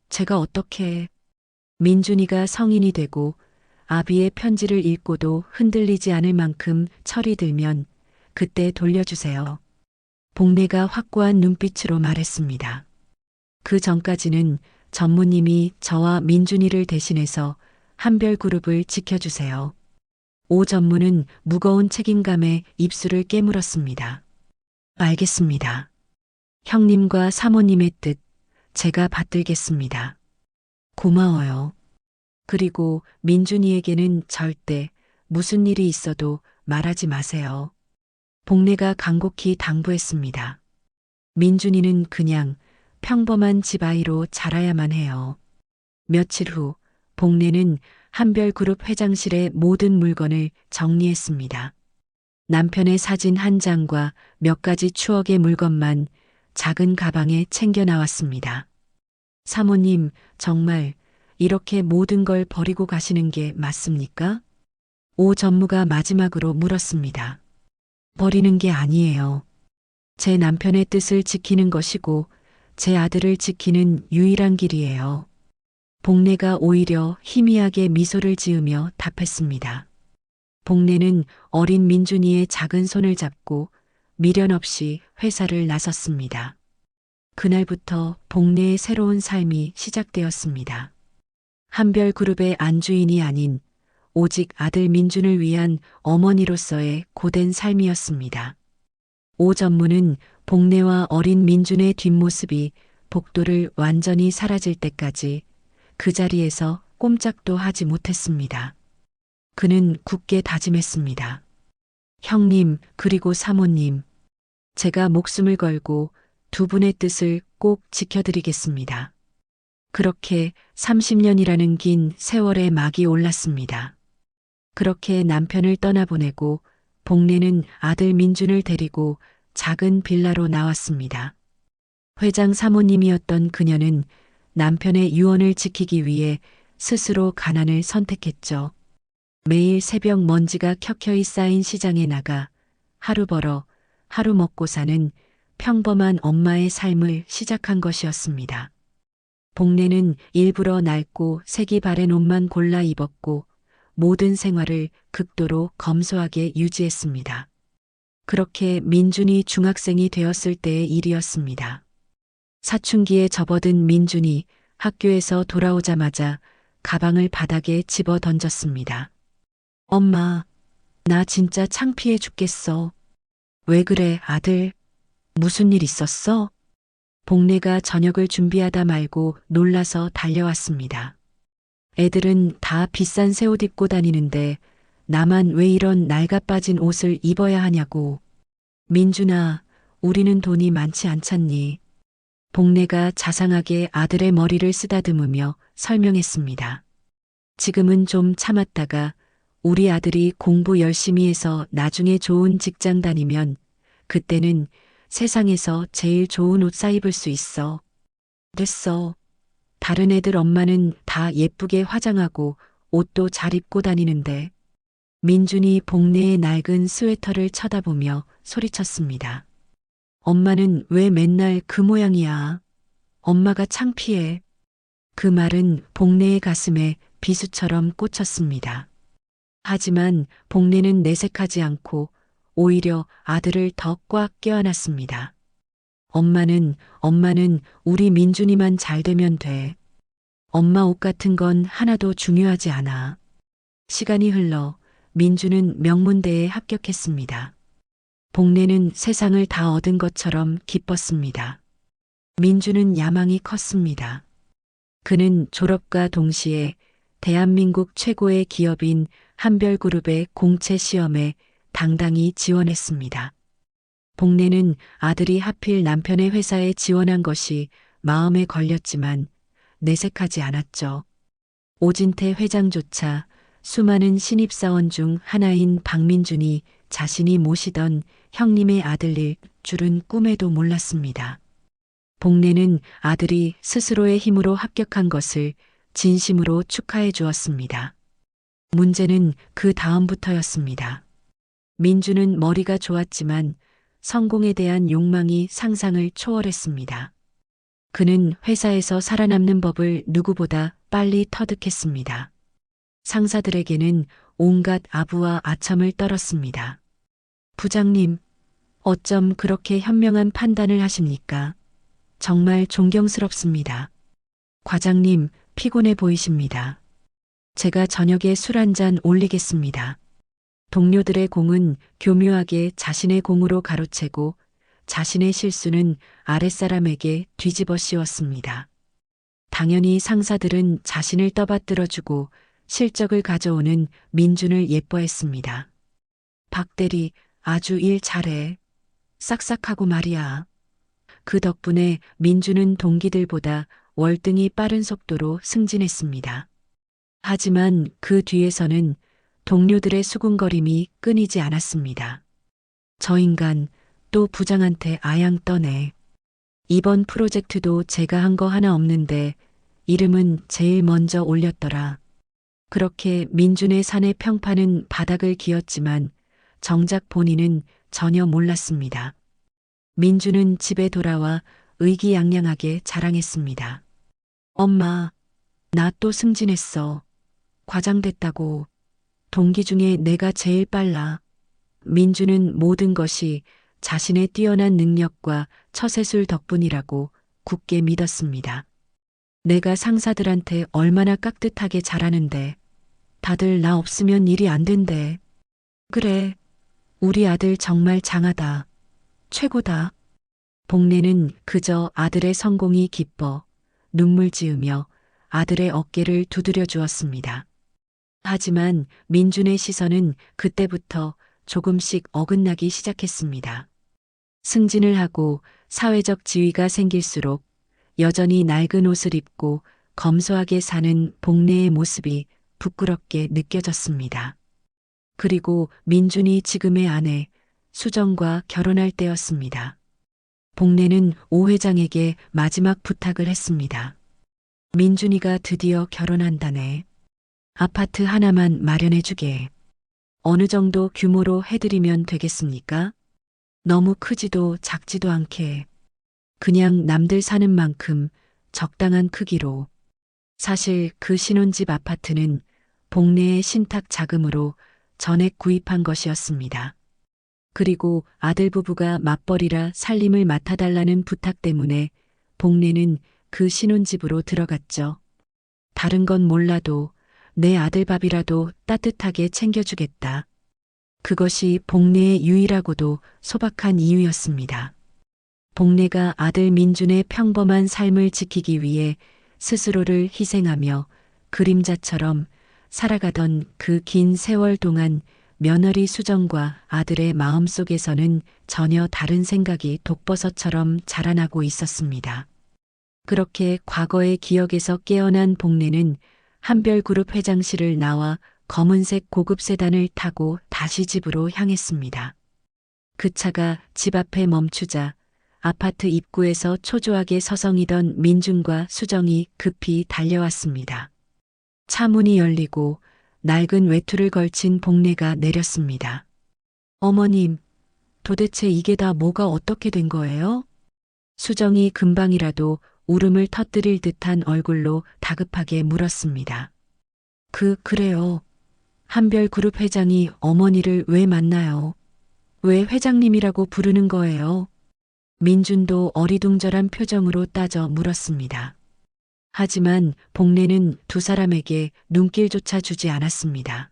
제가 어떻게... 민준이가 성인이 되고 아비의 편지를 읽고도 흔들리지 않을 만큼 철이 들면 그때 돌려주세요. 복래가 확고한 눈빛으로 말했습니다. 그 전까지는 전무님이 저와 민준이를 대신해서 한별그룹을 지켜주세요. 오 전무는 무거운 책임감에 입술을 깨물었습니다. 알겠습니다. 형님과 사모님의 뜻 제가 받들겠습니다. 고마워요. 그리고 민준이에게는 절대 무슨 일이 있어도 말하지 마세요. 복래가 간곡히 당부했습니다. 민준이는 그냥 평범한 집아이로 자라야만 해요. 며칠 후 복래는 한별그룹 회장실의 모든 물건을 정리했습니다. 남편의 사진 한 장과 몇 가지 추억의 물건만 작은 가방에 챙겨 나왔습니다. 사모님, 정말 이렇게 모든 걸 버리고 가시는 게 맞습니까? 오 전무가 마지막으로 물었습니다. 버리는 게 아니에요. 제 남편의 뜻을 지키는 것이고 제 아들을 지키는 유일한 길이에요. 복례가 오히려 희미하게 미소를 지으며 답했습니다. 복례는 어린 민준이의 작은 손을 잡고 미련 없이 회사를 나섰습니다. 그날부터 복례의 새로운 삶이 시작되었습니다. 한별그룹의 안주인이 아닌 오직 아들 민준을 위한 어머니로서의 고된 삶이었습니다. 오 전무는 복례와 어린 민준의 뒷모습이 복도를 완전히 사라질 때까지 그 자리에서 꼼짝도 하지 못했습니다. 그는 굳게 다짐했습니다. 형님, 그리고 사모님, 제가 목숨을 걸고 두 분의 뜻을 꼭 지켜드리겠습니다. 그렇게 30년이라는 긴 세월의 막이 올랐습니다. 그렇게 남편을 떠나보내고 복례는 아들 민준을 데리고 작은 빌라로 나왔습니다. 회장 사모님이었던 그녀는 남편의 유언을 지키기 위해 스스로 가난을 선택했죠. 매일 새벽 먼지가 켜켜이 쌓인 시장에 나가 하루 벌어 하루 먹고 사는 평범한 엄마의 삶을 시작한 것이었습니다. 복례는 일부러 낡고 색이 바랜 옷만 골라 입었고 모든 생활을 극도로 검소하게 유지했습니다. 그렇게 민준이 중학생이 되었을 때의 일이었습니다. 사춘기에 접어든 민준이 학교에서 돌아오자마자 가방을 바닥에 집어 던졌습니다. 엄마, 나 진짜 창피해 죽겠어. 왜 그래, 아들? 무슨 일 있었어? 복례가 저녁을 준비하다 말고 놀라서 달려왔습니다. 애들은 다 비싼 새 옷 입고 다니는데 나만 왜 이런 낡아빠진 옷을 입어야 하냐고. 민준아, 우리는 돈이 많지 않잖니. 복례가 자상하게 아들의 머리를 쓰다듬으며 설명했습니다. 지금은 좀 참았다가 우리 아들이 공부 열심히 해서 나중에 좋은 직장 다니면 그때는 세상에서 제일 좋은 옷 사 입을 수 있어. 됐어. 다른 애들 엄마는 다 예쁘게 화장하고 옷도 잘 입고 다니는데. 민준이 복례의 낡은 스웨터를 쳐다보며 소리쳤습니다. 엄마는 왜 맨날 그 모양이야? 엄마가 창피해. 그 말은 복례의 가슴에 비수처럼 꽂혔습니다. 하지만 복례는 내색하지 않고 오히려 아들을 더 꽉 껴안았습니다. 엄마는 우리 민준이만 잘 되면 돼. 엄마 옷 같은 건 하나도 중요하지 않아. 시간이 흘러 민준은 명문대에 합격했습니다. 복례는 세상을 다 얻은 것처럼 기뻤습니다. 민준은 야망이 컸습니다. 그는 졸업과 동시에 대한민국 최고의 기업인 한별그룹의 공채 시험에 당당히 지원했습니다. 복례는 아들이 하필 남편의 회사에 지원한 것이 마음에 걸렸지만 내색하지 않았죠. 오진태 회장조차 수많은 신입사원 중 하나인 박민준이 자신이 모시던 형님의 아들일 줄은 꿈에도 몰랐습니다. 복례는 아들이 스스로의 힘으로 합격한 것을 진심으로 축하해 주었습니다. 문제는 그 다음부터였습니다. 민준은 머리가 좋았지만 성공에 대한 욕망이 상상을 초월했습니다. 그는 회사에서 살아남는 법을 누구보다 빨리 터득했습니다. 상사들에게는 온갖 아부와 아첨을 떨었습니다. 부장님, 어쩜 그렇게 현명한 판단을 하십니까? 정말 존경스럽습니다. 과장님, 피곤해 보이십니다. 제가 저녁에 술 한 잔 올리겠습니다. 동료들의 공은 교묘하게 자신의 공으로 가로채고 자신의 실수는 아랫사람에게 뒤집어 씌웠습니다. 당연히 상사들은 자신을 떠받들어주고 실적을 가져오는 민준을 예뻐했습니다. 박 대리, 아주 일 잘해. 싹싹하고 말이야. 그 덕분에 민준은 동기들보다 월등히 빠른 속도로 승진했습니다. 하지만 그 뒤에서는 동료들의 수군거림이 끊이지 않았습니다. 저 인간 또 부장한테 아양 떠네. 이번 프로젝트도 제가 한 거 하나 없는데 이름은 제일 먼저 올렸더라. 그렇게 민준의 사내 평판은 바닥을 기었지만 정작 본인은 전혀 몰랐습니다. 민준은 집에 돌아와 의기양양하게 자랑했습니다. 엄마, 나 또 승진했어. 과장됐다고. 동기 중에 내가 제일 빨라. 민준은 모든 것이 자신의 뛰어난 능력과 처세술 덕분이라고 굳게 믿었습니다. 내가 상사들한테 얼마나 깍듯하게 잘하는데 다들 나 없으면 일이 안 된대. 그래, 우리 아들 정말 장하다. 최고다. 복례는 그저 아들의 성공이 기뻐 눈물 지으며 아들의 어깨를 두드려 주었습니다. 하지만 민준의 시선은 그때부터 조금씩 어긋나기 시작했습니다. 승진을 하고 사회적 지위가 생길수록 여전히 낡은 옷을 입고 검소하게 사는 복례의 모습이 부끄럽게 느껴졌습니다. 그리고 민준이 지금의 아내 수정과 결혼할 때였습니다. 복례는 오 회장에게 마지막 부탁을 했습니다. 민준이가 드디어 결혼한다네. 아파트 하나만 마련해주게. 어느 정도 규모로 해드리면 되겠습니까? 너무 크지도 작지도 않게. 그냥 남들 사는 만큼 적당한 크기로. 사실 그 신혼집 아파트는 복례의 신탁 자금으로 전액 구입한 것이었습니다. 그리고 아들 부부가 맞벌이라 살림을 맡아달라는 부탁 때문에 복례는 그 신혼집으로 들어갔죠. 다른 건 몰라도 내 아들 밥이라도 따뜻하게 챙겨주겠다. 그것이 복례의 유일하고도 소박한 이유였습니다. 복례가 아들 민준의 평범한 삶을 지키기 위해 스스로를 희생하며 그림자처럼 살아가던 그 긴 세월 동안 며느리 수정과 아들의 마음속에서는 전혀 다른 생각이 독버섯처럼 자라나고 있었습니다. 그렇게 과거의 기억에서 깨어난 복례는 한별그룹 회장실을 나와 검은색 고급 세단을 타고 다시 집으로 향했습니다. 그 차가 집 앞에 멈추자 아파트 입구에서 초조하게 서성이던 민준과 수정이 급히 달려왔습니다. 차 문이 열리고 낡은 외투를 걸친 복례가 내렸습니다. 어머님, 도대체 이게 다 뭐가 어떻게 된 거예요? 수정이 금방이라도 울음을 터뜨릴 듯한 얼굴로 다급하게 물었습니다. 그래요. 한별그룹 회장이 어머니를 왜 만나요? 왜 회장님이라고 부르는 거예요? 민준도 어리둥절한 표정으로 따져 물었습니다. 하지만 복례는 두 사람에게 눈길조차 주지 않았습니다.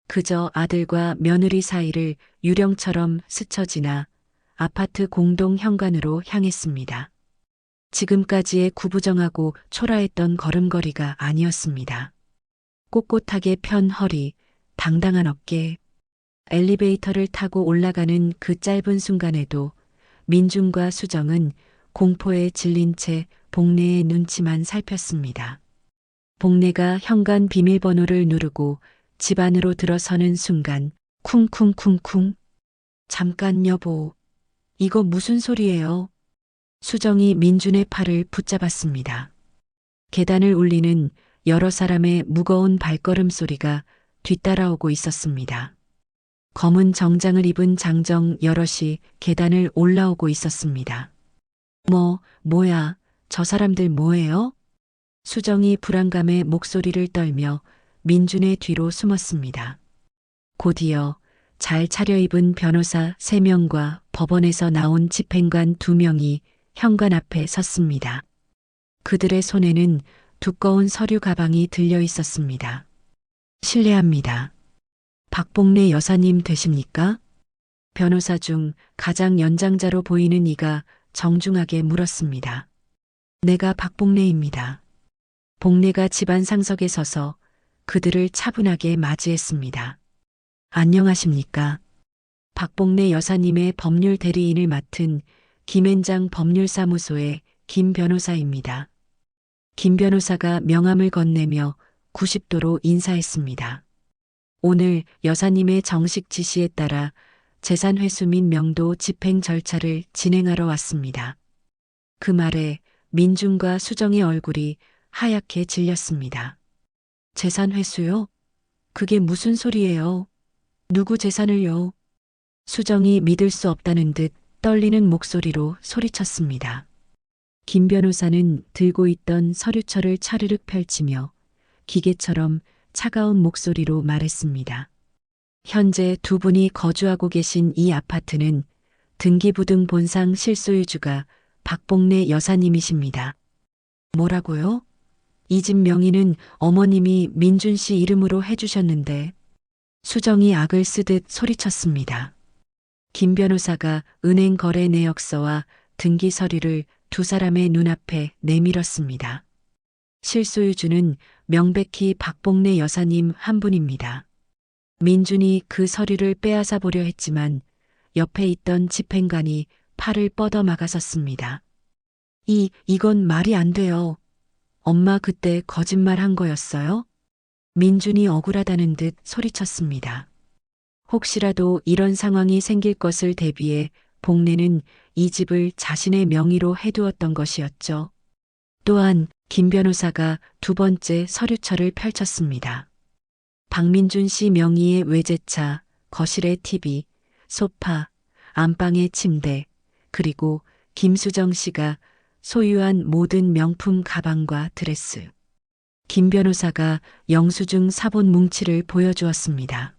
그저 아들과 며느리 사이를 유령처럼 스쳐 지나 아파트 공동 현관으로 향했습니다. 지금까지의 구부정하고 초라했던 걸음걸이가 아니었습니다. 꼿꼿하게 편 허리, 당당한 어깨, 엘리베이터를 타고 올라가는 그 짧은 순간에도 민준과 수정은 공포에 질린 채 복례의 눈치만 살폈습니다. 복례가 현관 비밀번호를 누르고 집 안으로 들어서는 순간 쿵쿵쿵쿵. 잠깐 여보, 이거 무슨 소리예요? 수정이 민준의 팔을 붙잡았습니다. 계단을 울리는 여러 사람의 무거운 발걸음 소리가 뒤따라오고 있었습니다. 검은 정장을 입은 장정 여럿이 계단을 올라오고 있었습니다. 뭐야, 저 사람들 뭐예요? 수정이 불안감에 목소리를 떨며 민준의 뒤로 숨었습니다. 곧이어 잘 차려입은 변호사 3명과 법원에서 나온 집행관 2명이 현관 앞에 섰습니다. 그들의 손에는 두꺼운 서류 가방이 들려 있었습니다. 실례합니다. 박복례 여사님 되십니까? 변호사 중 가장 연장자로 보이는 이가 정중하게 물었습니다. 내가 박복례입니다. 복례가 집안 상석에 서서 그들을 차분하게 맞이했습니다. 안녕하십니까? 박복례 여사님의 법률 대리인을 맡은 김앤장 법률사무소의 김 변호사입니다. 김 변호사가 명함을 건네며 190도로 인사했습니다. 오늘 여사님의 정식 지시에 따라 재산 회수 및 명도 집행 절차를 진행하러 왔습니다. 그 말에 민준과 수정의 얼굴이 하얗게 질렸습니다. 재산 회수요? 그게 무슨 소리예요? 누구 재산을요? 수정이 믿을 수 없다는 듯 떨리는 목소리로 소리쳤습니다. 김 변호사는 들고 있던 서류철을 차르륵 펼치며 기계처럼 차가운 목소리로 말했습니다. 현재 두 분이 거주하고 계신 이 아파트는 등기부등 본상 실소유주가 박봉래 여사님이십니다. 뭐라고요? 이 집 명의는 어머님이 민준 씨 이름으로 해주셨는데. 수정이 악을 쓰듯 소리쳤습니다. 김 변호사가 은행 거래 내역서와 등기 서류를 두 사람의 눈앞에 내밀었습니다. 실소유주는 명백히 박봉래 여사님 한 분입니다. 민준이 그 서류를 빼앗아 보려 했지만 옆에 있던 집행관이 팔을 뻗어 막아섰습니다. 이건 말이 안 돼요. 엄마 그때 거짓말한 거였어요? 민준이 억울하다는 듯 소리쳤습니다. 혹시라도 이런 상황이 생길 것을 대비해 복래는 이 집을 자신의 명의로 해두었던 것이었죠. 또한 김 변호사가 두 번째 서류철을 펼쳤습니다. 박민준 씨 명의의 외제차, 거실의 TV, 소파, 안방의 침대, 그리고 김수정 씨가 소유한 모든 명품 가방과 드레스. 김 변호사가 영수증 사본 뭉치를 보여주었습니다.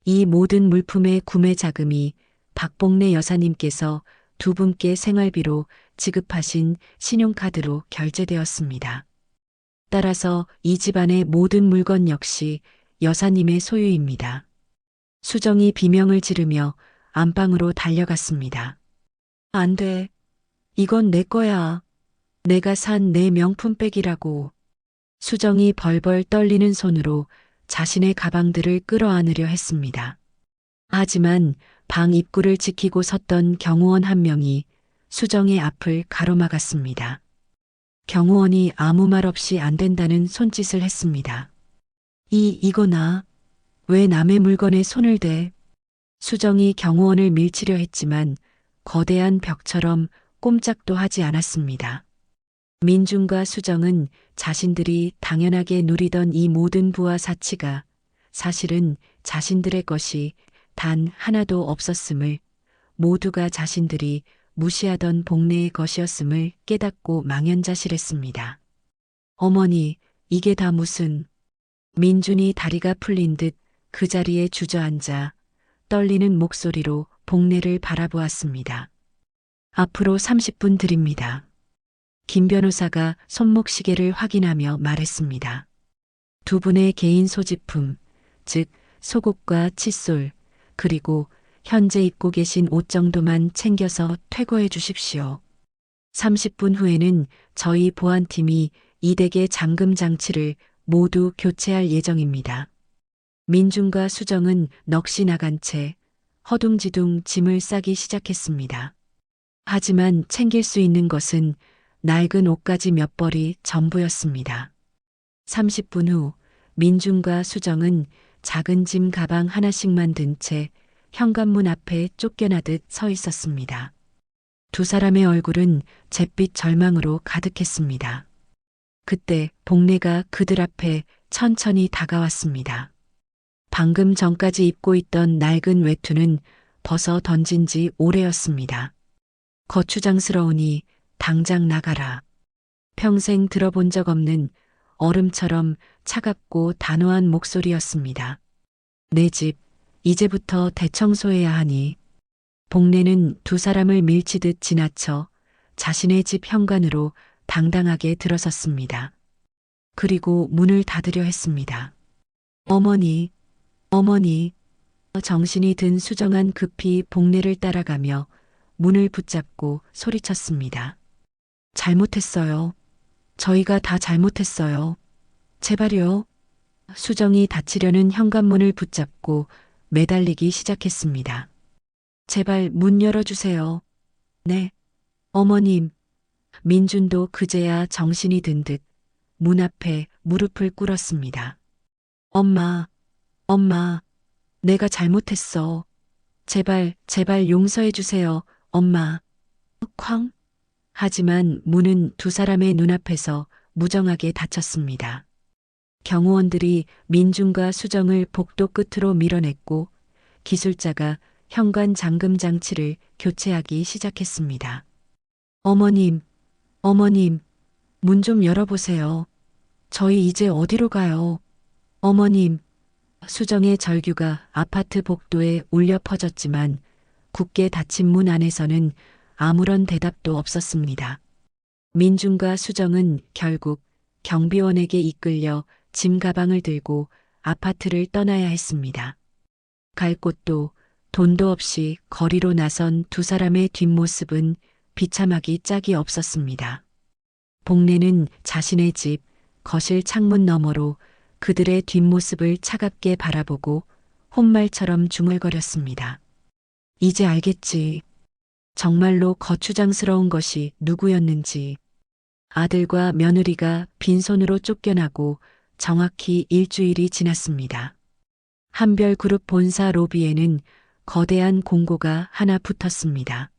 이 모든 물품의 구매 자금이 박봉래 여사님께서 두 분께 생활비로 지급하신 신용카드로 결제되었습니다. 따라서 이 집안의 모든 물건 역시 여사님의 소유입니다. 수정이 비명을 지르며 안방으로 달려갔습니다. 안 돼. 이건 내 거야. 내가 산 내 명품백이라고. 수정이 벌벌 떨리는 손으로 자신의 가방들을 끌어안으려 했습니다. 하지만 방 입구를 지키고 섰던 경호원 한 명이 수정의 앞을 가로막았습니다. 경호원이 아무 말 없이 안 된다는 손짓을 했습니다. 이거나 왜 남의 물건에 손을 대? 수정이 경호원을 밀치려 했지만 거대한 벽처럼 꼼짝도 하지 않았습니다. 민준과 수정은 자신들이 당연하게 누리던 이 모든 부와 사치가 사실은 자신들의 것이 단 하나도 없었음을, 모두가 자신들이 무시하던 복래의 것이었음을 깨닫고 망연자실했습니다. 어머니, 이게 다 무슨... 민준이 다리가 풀린 듯 그 자리에 주저앉아 떨리는 목소리로 복래를 바라보았습니다. 앞으로 30분 드립니다. 김 변호사가 손목시계를 확인하며 말했습니다. 두 분의 개인 소지품, 즉 속옷과 칫솔, 그리고 현재 입고 계신 옷 정도만 챙겨서 퇴거해 주십시오. 30분 후에는 저희 보안팀이 이 댁의 잠금 장치를 모두 교체할 예정입니다. 민준과 수정은 넋이 나간 채 허둥지둥 짐을 싸기 시작했습니다. 하지만 챙길 수 있는 것은 낡은 옷가지 몇 벌이 전부였습니다. 30분 후 민준과 수정은 작은 짐 가방 하나씩만 든 채 현관문 앞에 쫓겨나듯 서 있었습니다. 두 사람의 얼굴은 잿빛 절망으로 가득했습니다. 그때 복래가 그들 앞에 천천히 다가왔습니다. 방금 전까지 입고 있던 낡은 외투는 벗어 던진 지 오래였습니다. 거추장스러우니 당장 나가라. 평생 들어본 적 없는 얼음처럼 차갑고 단호한 목소리였습니다. 내 집, 이제부터 대청소해야 하니. 복래는 두 사람을 밀치듯 지나쳐 자신의 집 현관으로 당당하게 들어섰습니다. 그리고 문을 닫으려 했습니다. 어머니, 어머니. 정신이 든 수정한 급히 복래를 따라가며 문을 붙잡고 소리쳤습니다. 잘못했어요. 저희가 다 잘못했어요. 제발요. 수정이 닫히려는 현관문을 붙잡고 매달리기 시작했습니다. 제발 문 열어주세요. 네. 어머님. 민준도 그제야 정신이 든 듯 문 앞에 무릎을 꿇었습니다. 엄마, 엄마, 내가 잘못했어. 제발, 제발 용서해 주세요, 엄마. 쾅. 하지만 문은 두 사람의 눈앞에서 무정하게 닫혔습니다. 경호원들이 민준과 수정을 복도 끝으로 밀어냈고 기술자가 현관 잠금 장치를 교체하기 시작했습니다. 어머님, 어머님, 문 좀 열어보세요. 저희 이제 어디로 가요? 어머님, 수정의 절규가 아파트 복도에 울려 퍼졌지만 굳게 닫힌 문 안에서는 아무런 대답도 없었습니다. 민준과 수정은 결국 경비원에게 이끌려 짐 가방을 들고 아파트를 떠나야 했습니다. 갈 곳도 돈도 없이 거리로 나선 두 사람의 뒷모습은 비참하기 짝이 없었습니다. 복례는 자신의 집, 거실 창문 너머로 그들의 뒷모습을 차갑게 바라보고 혼말처럼 중얼거렸습니다. 이제 알겠지. 정말로 거추장스러운 것이 누구였는지. 아들과 며느리가 빈손으로 쫓겨나고 정확히 일주일이 지났습니다. 한별그룹 본사 로비에는 거대한 공고가 하나 붙었습니다.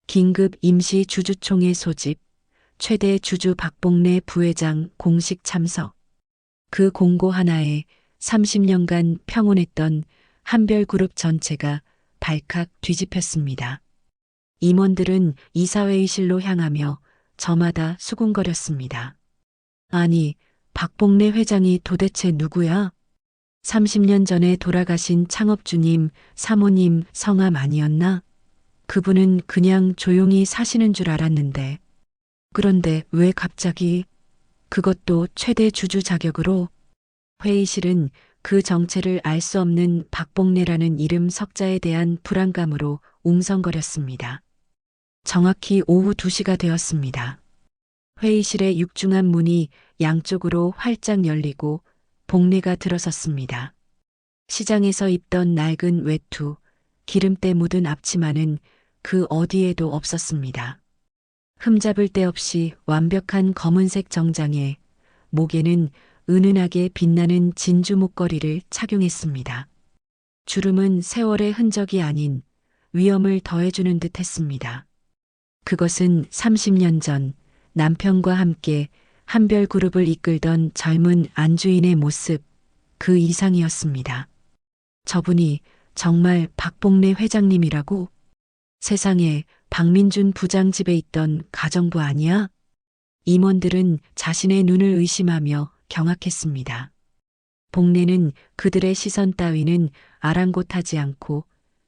긴급 임시 주주총회 소집, 최대 주주 박복래 부회장 공식 참석. 그 공고 하나에 30년간 평온했던 한별그룹 전체가 발칵 뒤집혔습니다. 임원들은 이사회의실로 향하며 저마다 수군거렸습니다. 아니, 박복래 회장이 도대체 누구야? 30년 전에 돌아가신 창업주님, 사모님 성함 아니었나? 그분은 그냥 조용히 사시는 줄 알았는데. 그런데 왜 갑자기? 그것도 최대 주주 자격으로? 회의실은 그 정체를 알 수 없는 박복래라는 이름 석자에 대한 불안감으로 웅성거렸습니다. 정확히 오후 2시가 되었습니다. 회의실의 육중한 문이 양쪽으로 활짝 열리고 복례가 들어섰습니다. 시장에서 입던 낡은 외투, 기름때 묻은 앞치마는 그 어디에도 없었습니다. 흠잡을 데 없이 완벽한 검은색 정장에 목에는 은은하게 빛나는 진주 목걸이를 착용했습니다. 주름은 세월의 흔적이 아닌 위엄을 더해주는 듯 했습니다. 그것은 30년 전 남편과 함께 한별그룹을 이끌던 젊은 안주인의 모습, 그 이상이었습니다. 저분이 정말 박복래 회장님이라고? 세상에, 박민준 부장 집에 있던 가정부 아니야? 임원들은 자신의 눈을 의심하며 경악했습니다. 복래는 그들의 시선 따위는 아랑곳하지 않고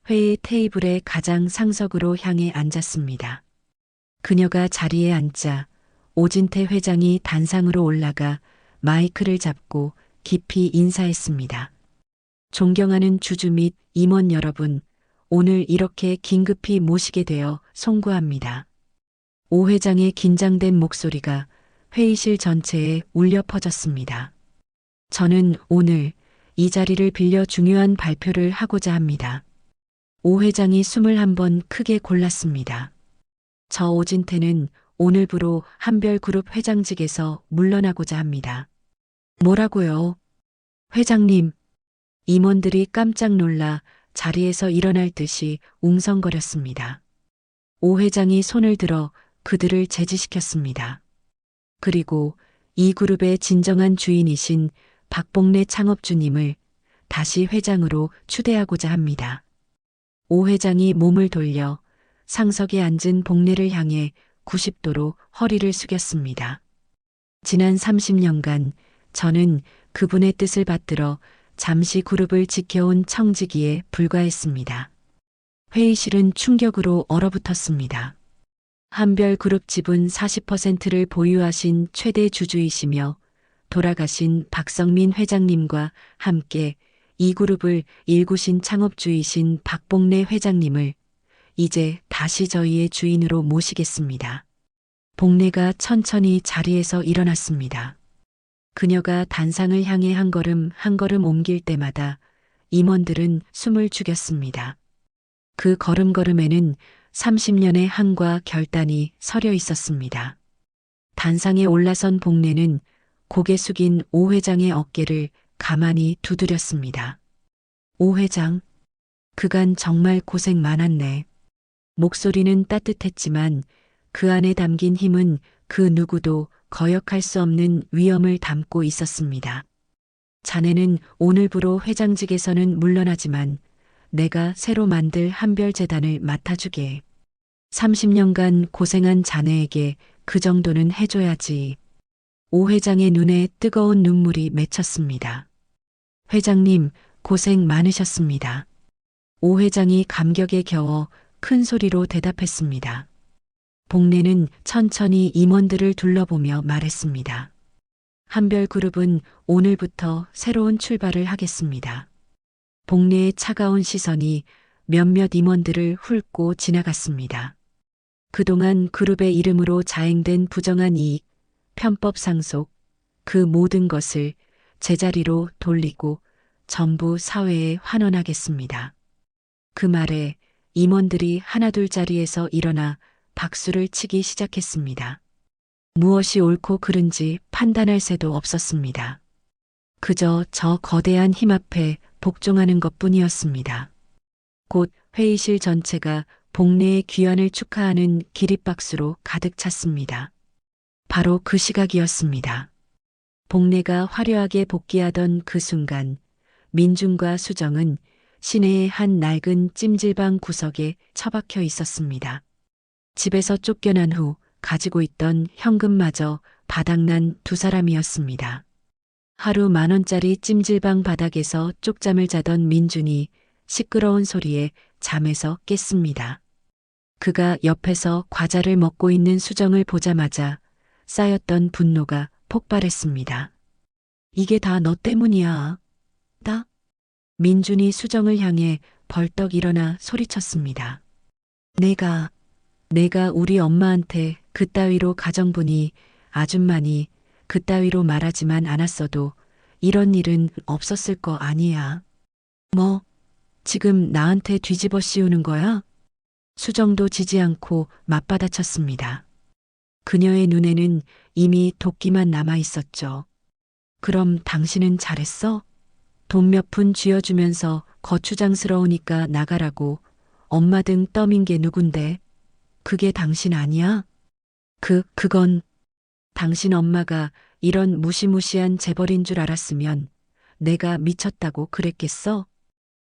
회의 테이블의 가장 상석으로 향해 앉았습니다. 그녀가 자리에 앉자 오진태 회장이 단상으로 올라가 마이크를 잡고 깊이 인사했습니다. 존경하는 주주 및 임원 여러분, 오늘 이렇게 긴급히 모시게 되어 송구합니다. 오 회장의 긴장된 목소리가 회의실 전체에 울려 퍼졌습니다. 저는 오늘 이 자리를 빌려 중요한 발표를 하고자 합니다. 오 회장이 숨을 한번 크게 골랐습니다. 저 오진태는 오늘부로 한별그룹 회장직에서 물러나고자 합니다. 뭐라고요? 회장님. 임원들이 깜짝 놀라 자리에서 일어날 듯이 웅성거렸습니다. 오 회장이 손을 들어 그들을 제지시켰습니다. 그리고 이 그룹의 진정한 주인이신 박복래 창업주님을 다시 회장으로 추대하고자 합니다. 오 회장이 몸을 돌려 상석에 앉은 복래를 향해 90도로 허리를 숙였습니다. 지난 30년간 저는 그분의 뜻을 받들어 잠시 그룹을 지켜온 청지기에 불과했습니다. 회의실은 충격으로 얼어붙었습니다. 한별그룹 지분 40%를 보유하신 최대 주주이시며 돌아가신 박성민 회장님과 함께 이 그룹을 일구신 창업주이신 박복래 회장님을 이제 다시 저희의 주인으로 모시겠습니다. 복래가 천천히 자리에서 일어났습니다. 그녀가 단상을 향해 한 걸음 한 걸음 옮길 때마다 임원들은 숨을 죽였습니다. 그 걸음걸음에는 30년의 한과 결단이 서려 있었습니다. 단상에 올라선 복래는 고개 숙인 오 회장의 어깨를 가만히 두드렸습니다. 오 회장, 그간 정말 고생 많았네. 목소리는 따뜻했지만 그 안에 담긴 힘은 그 누구도 거역할 수 없는 위엄을 담고 있었습니다. 자네는 오늘부로 회장직에서는 물러나지만 내가 새로 만들 한별재단을 맡아주게. 30년간 고생한 자네에게 그 정도는 해줘야지. 오 회장의 눈에 뜨거운 눈물이 맺혔습니다. 회장님, 고생 많으셨습니다. 오 회장이 감격에 겨워 큰 소리로 대답했습니다. 복례는 천천히 임원들을 둘러보며 말했습니다. 한별그룹은 오늘부터 새로운 출발을 하겠습니다. 복례의 차가운 시선이 몇몇 임원들을 훑고 지나갔습니다. 그동안 그룹의 이름으로 자행된 부정한 이익, 편법 상속, 그 모든 것을 제자리로 돌리고 전부 사회에 환원하겠습니다. 그 말에 임원들이 하나둘 자리에서 일어나 박수를 치기 시작했습니다. 무엇이 옳고 그른지 판단할 새도 없었습니다. 그저 저 거대한 힘 앞에 복종하는 것뿐이었습니다. 곧 회의실 전체가 복례의 귀환을 축하하는 기립박수로 가득 찼습니다. 바로 그 시각이었습니다. 복례가 화려하게 복귀하던 그 순간 민준과 수정은 시내의 한 낡은 찜질방 구석에 처박혀 있었습니다. 집에서 쫓겨난 후 가지고 있던 현금마저 바닥난 두 사람이었습니다. 하루 10,000원짜리 찜질방 바닥에서 쪽잠을 자던 민준이 시끄러운 소리에 잠에서 깼습니다. 그가 옆에서 과자를 먹고 있는 수정을 보자마자 쌓였던 분노가 폭발했습니다. 이게 다 너 때문이야. 나? 민준이 수정을 향해 벌떡 일어나 소리쳤습니다. 내가 우리 엄마한테 그따위로 가정부니 아줌마니 그따위로 말하지만 않았어도 이런 일은 없었을 거 아니야. 뭐, 지금 나한테 뒤집어 씌우는 거야? 수정도 지지 않고 맞받아쳤습니다. 그녀의 눈에는 이미 도끼만 남아 있었죠. 그럼 당신은 잘했어? 돈 몇 푼 쥐어주면서 거추장스러우니까 나가라고 엄마 등 떠민 게 누군데? 그게 당신 아니야? 그건 당신 엄마가 이런 무시무시한 재벌인 줄 알았으면 내가 미쳤다고 그랬겠어?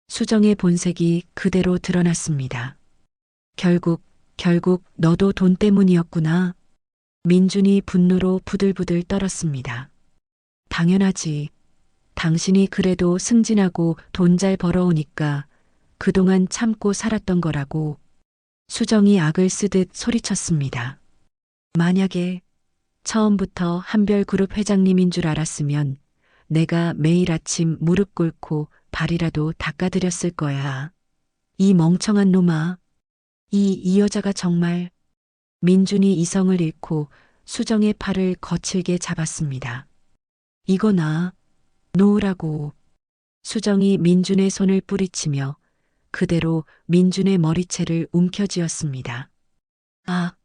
수정의 본색이 그대로 드러났습니다. 결국 너도 돈 때문이었구나. 민준이 분노로 부들부들 떨었습니다. 당연하지. 당신이 그래도 승진하고 돈 잘 벌어오니까 그동안 참고 살았던 거라고. 수정이 악을 쓰듯 소리쳤습니다. 만약에 처음부터 한별그룹 회장님인 줄 알았으면 내가 매일 아침 무릎 꿇고 발이라도 닦아드렸을 거야. 이 멍청한 놈아. 이 여자가 정말. 민준이 이성을 잃고 수정의 팔을 거칠게 잡았습니다. 이거 놓으라고. 수정이 민준의 손을 뿌리치며 그대로 민준의 머리채를 움켜쥐었습니다. 아,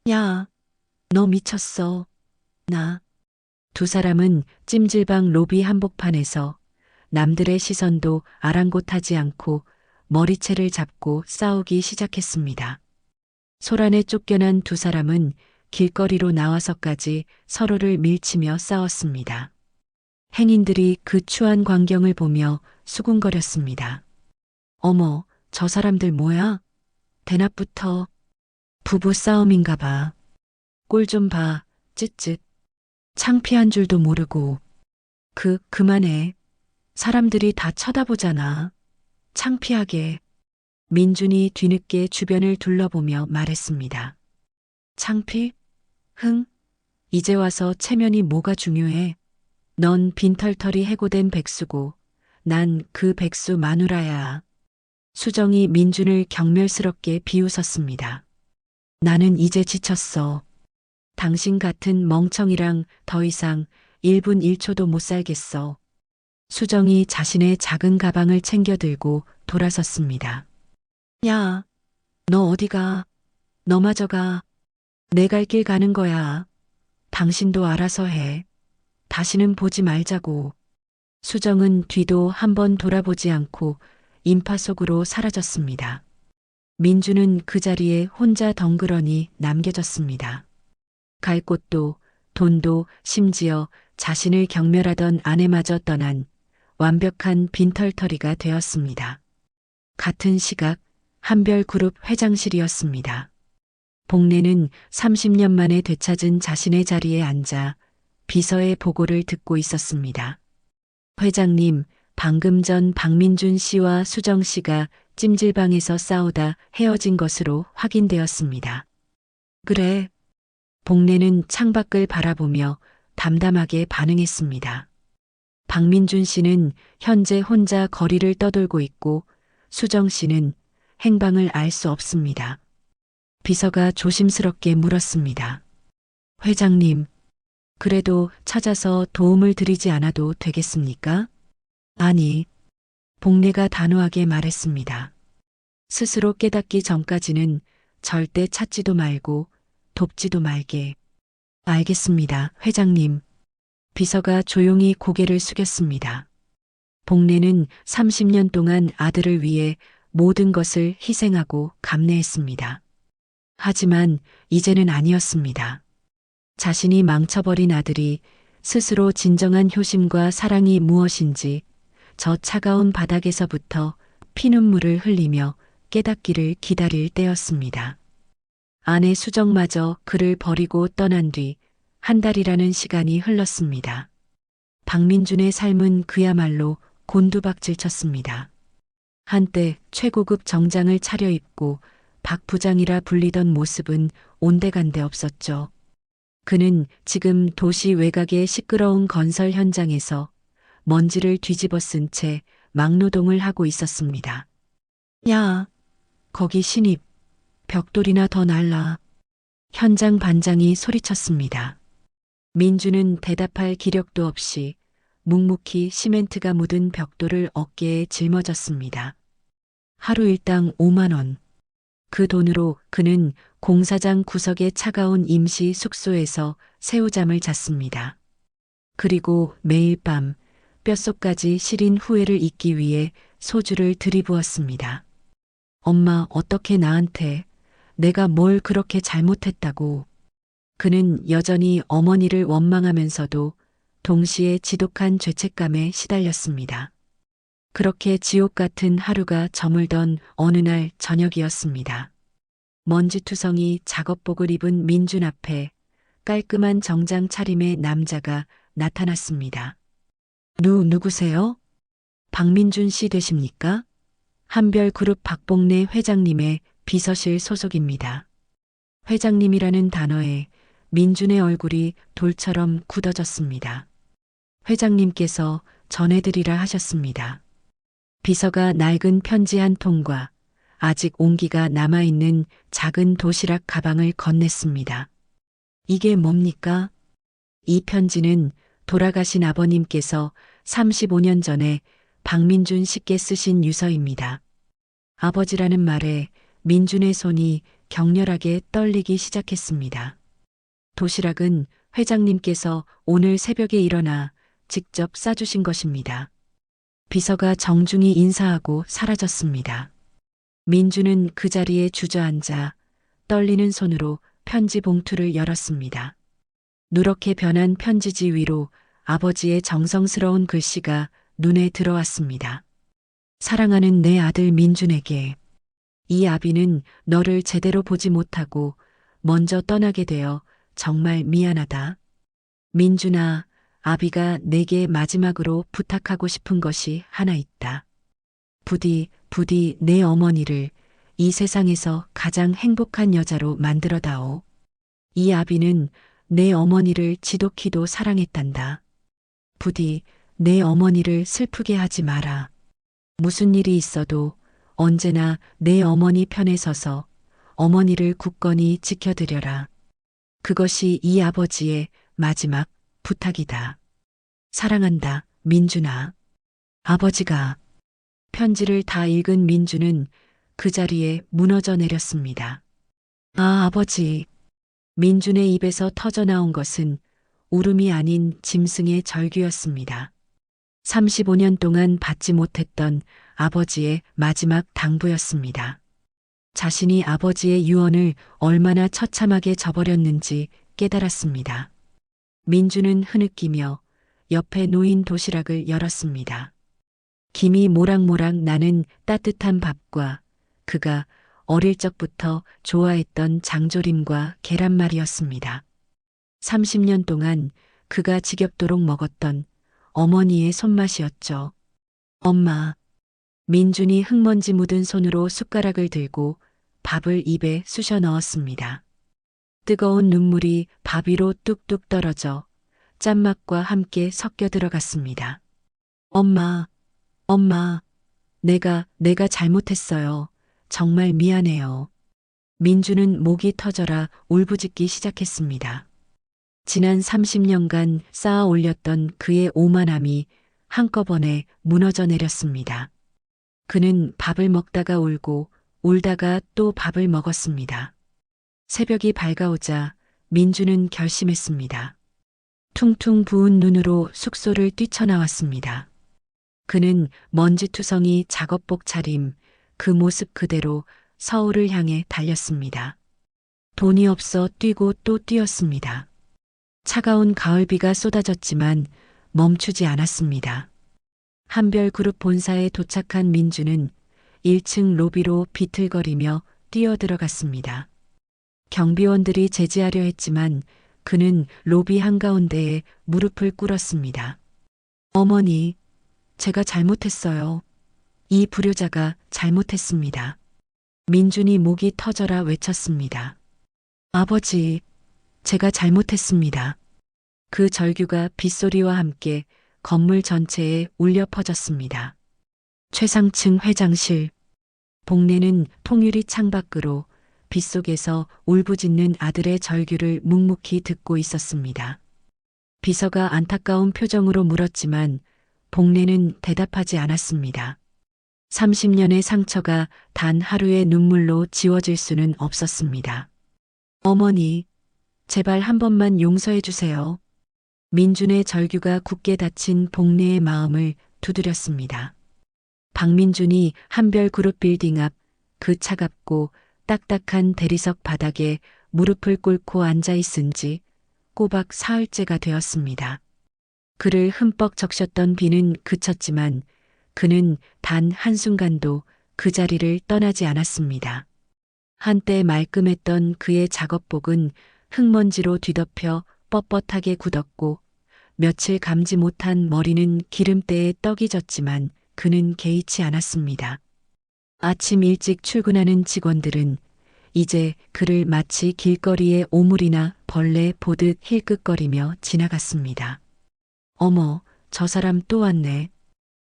야, 너 미쳤어. 두 사람은 찜질방 로비 한복판에서 남들의 시선도 아랑곳하지 않고 머리채를 잡고 싸우기 시작했습니다. 소란에 쫓겨난 두 사람은 길거리로 나와서까지 서로를 밀치며 싸웠습니다. 행인들이 그 추한 광경을 보며 수군거렸습니다. 어머, 저 사람들 뭐야? 대낮부터 부부 싸움인가 봐. 꼴 좀 봐, 쯧쯧. 창피한 줄도 모르고. 그만해. 사람들이 다 쳐다보잖아. 창피하게. 민준이 뒤늦게 주변을 둘러보며 말했습니다. 창피? 흥? 이제 와서 체면이 뭐가 중요해? 넌 빈털털이 해고된 백수고 난 그 백수 마누라야. 수정이 민준을 경멸스럽게 비웃었습니다. 나는 이제 지쳤어. 당신 같은 멍청이랑 더 이상 1분 1초도 못 살겠어. 수정이 자신의 작은 가방을 챙겨 들고 돌아섰습니다. 야, 너 어디 가? 너마저 가. 내 갈 길 가는 거야. 당신도 알아서 해. 다시는 보지 말자고. 수정은 뒤도 한번 돌아보지 않고 인파 속으로 사라졌습니다. 민주는 그 자리에 혼자 덩그러니 남겨졌습니다. 갈 곳도 돈도 심지어 자신을 경멸하던 아내마저 떠난 완벽한 빈털터리가 되었습니다. 같은 시각 한별그룹 회장실이었습니다. 복례는 30년 만에 되찾은 자신의 자리에 앉아 비서의 보고를 듣고 있었습니다. 회장님, 방금 전 박민준 씨와 수정 씨가 찜질방에서 싸우다 헤어진 것으로 확인되었습니다. 그래. 복례는 창밖을 바라보며 담담하게 반응했습니다. 박민준 씨는 현재 혼자 거리를 떠돌고 있고 수정 씨는 행방을 알 수 없습니다. 비서가 조심스럽게 물었습니다. 회장님, 그래도 찾아서 도움을 드리지 않아도 되겠습니까? 아니, 복례가 단호하게 말했습니다. 스스로 깨닫기 전까지는 절대 찾지도 말고 돕지도 말게. 알겠습니다, 회장님. 비서가 조용히 고개를 숙였습니다. 복례는 30년 동안 아들을 위해 모든 것을 희생하고 감내했습니다. 하지만 이제는 아니었습니다. 자신이 망쳐버린 아들이 스스로 진정한 효심과 사랑이 무엇인지 저 차가운 바닥에서부터 피눈물을 흘리며 깨닫기를 기다릴 때였습니다. 아내 수정마저 그를 버리고 떠난 뒤 한 달이라는 시간이 흘렀습니다. 박민준의 삶은 그야말로 곤두박질쳤습니다. 한때 최고급 정장을 차려입고 박 부장이라 불리던 모습은 온데간데 없었죠. 그는 지금 도시 외곽의 시끄러운 건설 현장에서 먼지를 뒤집어 쓴 채 막노동을 하고 있었습니다. 야, 거기 신입, 벽돌이나 더 날라. 현장 반장이 소리쳤습니다. 민주는 대답할 기력도 없이 묵묵히 시멘트가 묻은 벽돌을 어깨에 짊어졌습니다. 하루 일당 5만 원. 그 돈으로 그는 공사장 구석의 차가운 임시 숙소에서 새우잠을 잤습니다. 그리고 매일 밤 뼛속까지 시린 후회를 잊기 위해 소주를 들이부었습니다. 엄마, 어떻게 나한테 내가 뭘 그렇게 잘못했다고. 그는 여전히 어머니를 원망하면서도 동시에 지독한 죄책감에 시달렸습니다. 그렇게 지옥 같은 하루가 저물던 어느 날 저녁이었습니다. 먼지투성이 작업복을 입은 민준 앞에 깔끔한 정장 차림의 남자가 나타났습니다. 누구세요? 박민준 씨 되십니까? 한별그룹 박복례 회장님의 비서실 소속입니다. 회장님이라는 단어에 민준의 얼굴이 돌처럼 굳어졌습니다. 회장님께서 전해드리라 하셨습니다. 비서가 낡은 편지 한 통과 아직 온기가 남아있는 작은 도시락 가방을 건넸습니다. 이게 뭡니까? 이 편지는 돌아가신 아버님께서 35년 전에 박민준 씨께 쓰신 유서입니다. 아버지라는 말에 민준의 손이 격렬하게 떨리기 시작했습니다. 도시락은 회장님께서 오늘 새벽에 일어나 직접 싸주신 것입니다. 비서가 정중히 인사하고 사라졌습니다. 민주는 그 자리에 주저앉아 떨리는 손으로 편지 봉투를 열었습니다. 누렇게 변한 편지지 위로 아버지의 정성스러운 글씨가 눈에 들어왔습니다. 사랑하는 내 아들 민준에게 이 아비는 너를 제대로 보지 못하고 먼저 떠나게 되어 정말 미안하다. 민준아, 아비가 내게 마지막으로 부탁하고 싶은 것이 하나 있다. 부디 내 어머니를 이 세상에서 가장 행복한 여자로 만들어다오. 이 아비는 내 어머니를 지독히도 사랑했단다. 부디 내 어머니를 슬프게 하지 마라. 무슨 일이 있어도 언제나 내 어머니 편에 서서 어머니를 굳건히 지켜드려라. 그것이 이 아버지의 마지막 부탁이다. 사랑한다, 민준아. 아버지가 편지를 다 읽은 민준은 그 자리에 무너져 내렸습니다. 아, 아버지. 민준의 입에서 터져나온 것은 울음이 아닌 짐승의 절규였습니다. 35년 동안 받지 못했던 아버지의 마지막 당부였습니다. 자신이 아버지의 유언을 얼마나 처참하게 저버렸는지 깨달았습니다. 민주는 흐느끼며 옆에 놓인 도시락을 열었습니다. 김이 모락모락 나는 따뜻한 밥과 그가 어릴 적부터 좋아했던 장조림과 계란말이였습니다. 30년 동안 그가 지겹도록 먹었던 어머니의 손맛이었죠. 엄마. 민준이 흙먼지 묻은 손으로 숟가락을 들고 밥을 입에 쑤셔 넣었습니다. 뜨거운 눈물이 밥 위로 뚝뚝 떨어져 짠맛과 함께 섞여 들어갔습니다. 엄마, 엄마, 내가 잘못했어요. 정말 미안해요. 민주는 목이 터져라 울부짖기 시작했습니다. 지난 30년간 쌓아 올렸던 그의 오만함이 한꺼번에 무너져 내렸습니다. 그는 밥을 먹다가 울고 울다가 또 밥을 먹었습니다. 새벽이 밝아오자 민주는 결심했습니다. 퉁퉁 부은 눈으로 숙소를 뛰쳐나왔습니다. 그는 먼지투성이 작업복 차림, 그 모습 그대로 서울을 향해 달렸습니다. 돈이 없어 뛰고 또 뛰었습니다. 차가운 가을비가 쏟아졌지만 멈추지 않았습니다. 한별그룹 본사에 도착한 민주는 1층 로비로 비틀거리며 뛰어들어갔습니다. 경비원들이 제지하려 했지만 그는 로비 한가운데에 무릎을 꿇었습니다. 어머니, 제가 잘못했어요. 이 불효자가 잘못했습니다. 민준이 목이 터져라 외쳤습니다. 아버지, 제가 잘못했습니다. 그 절규가 빗소리와 함께 건물 전체에 울려 퍼졌습니다. 최상층 회장실. 복례는 통유리 창밖으로 빗속에서 울부짖는 아들의 절규를 묵묵히 듣고 있었습니다. 비서가 안타까운 표정으로 물었지만 복례는 대답하지 않았습니다. 30년의 상처가 단 하루의 눈물로 지워질 수는 없었습니다. 어머니, 제발 한 번만 용서해 주세요. 민준의 절규가 굳게 닫힌 복례의 마음을 두드렸습니다. 박민준이 한별그룹 빌딩 앞 그 차갑고 딱딱한 대리석 바닥에 무릎을 꿇고 앉아 있은 지 꼬박 사흘째가 되었습니다. 그를 흠뻑 적셨던 비는 그쳤지만 그는 단 한순간도 그 자리를 떠나지 않았습니다. 한때 말끔했던 그의 작업복은 흙먼지로 뒤덮여 뻣뻣하게 굳었고 며칠 감지 못한 머리는 기름때에 떡이 졌지만 그는 개의치 않았습니다. 아침 일찍 출근하는 직원들은 이제 그를 마치 길거리의 오물이나 벌레 보듯 힐끗거리며 지나갔습니다. 어머, 저 사람 또 왔네.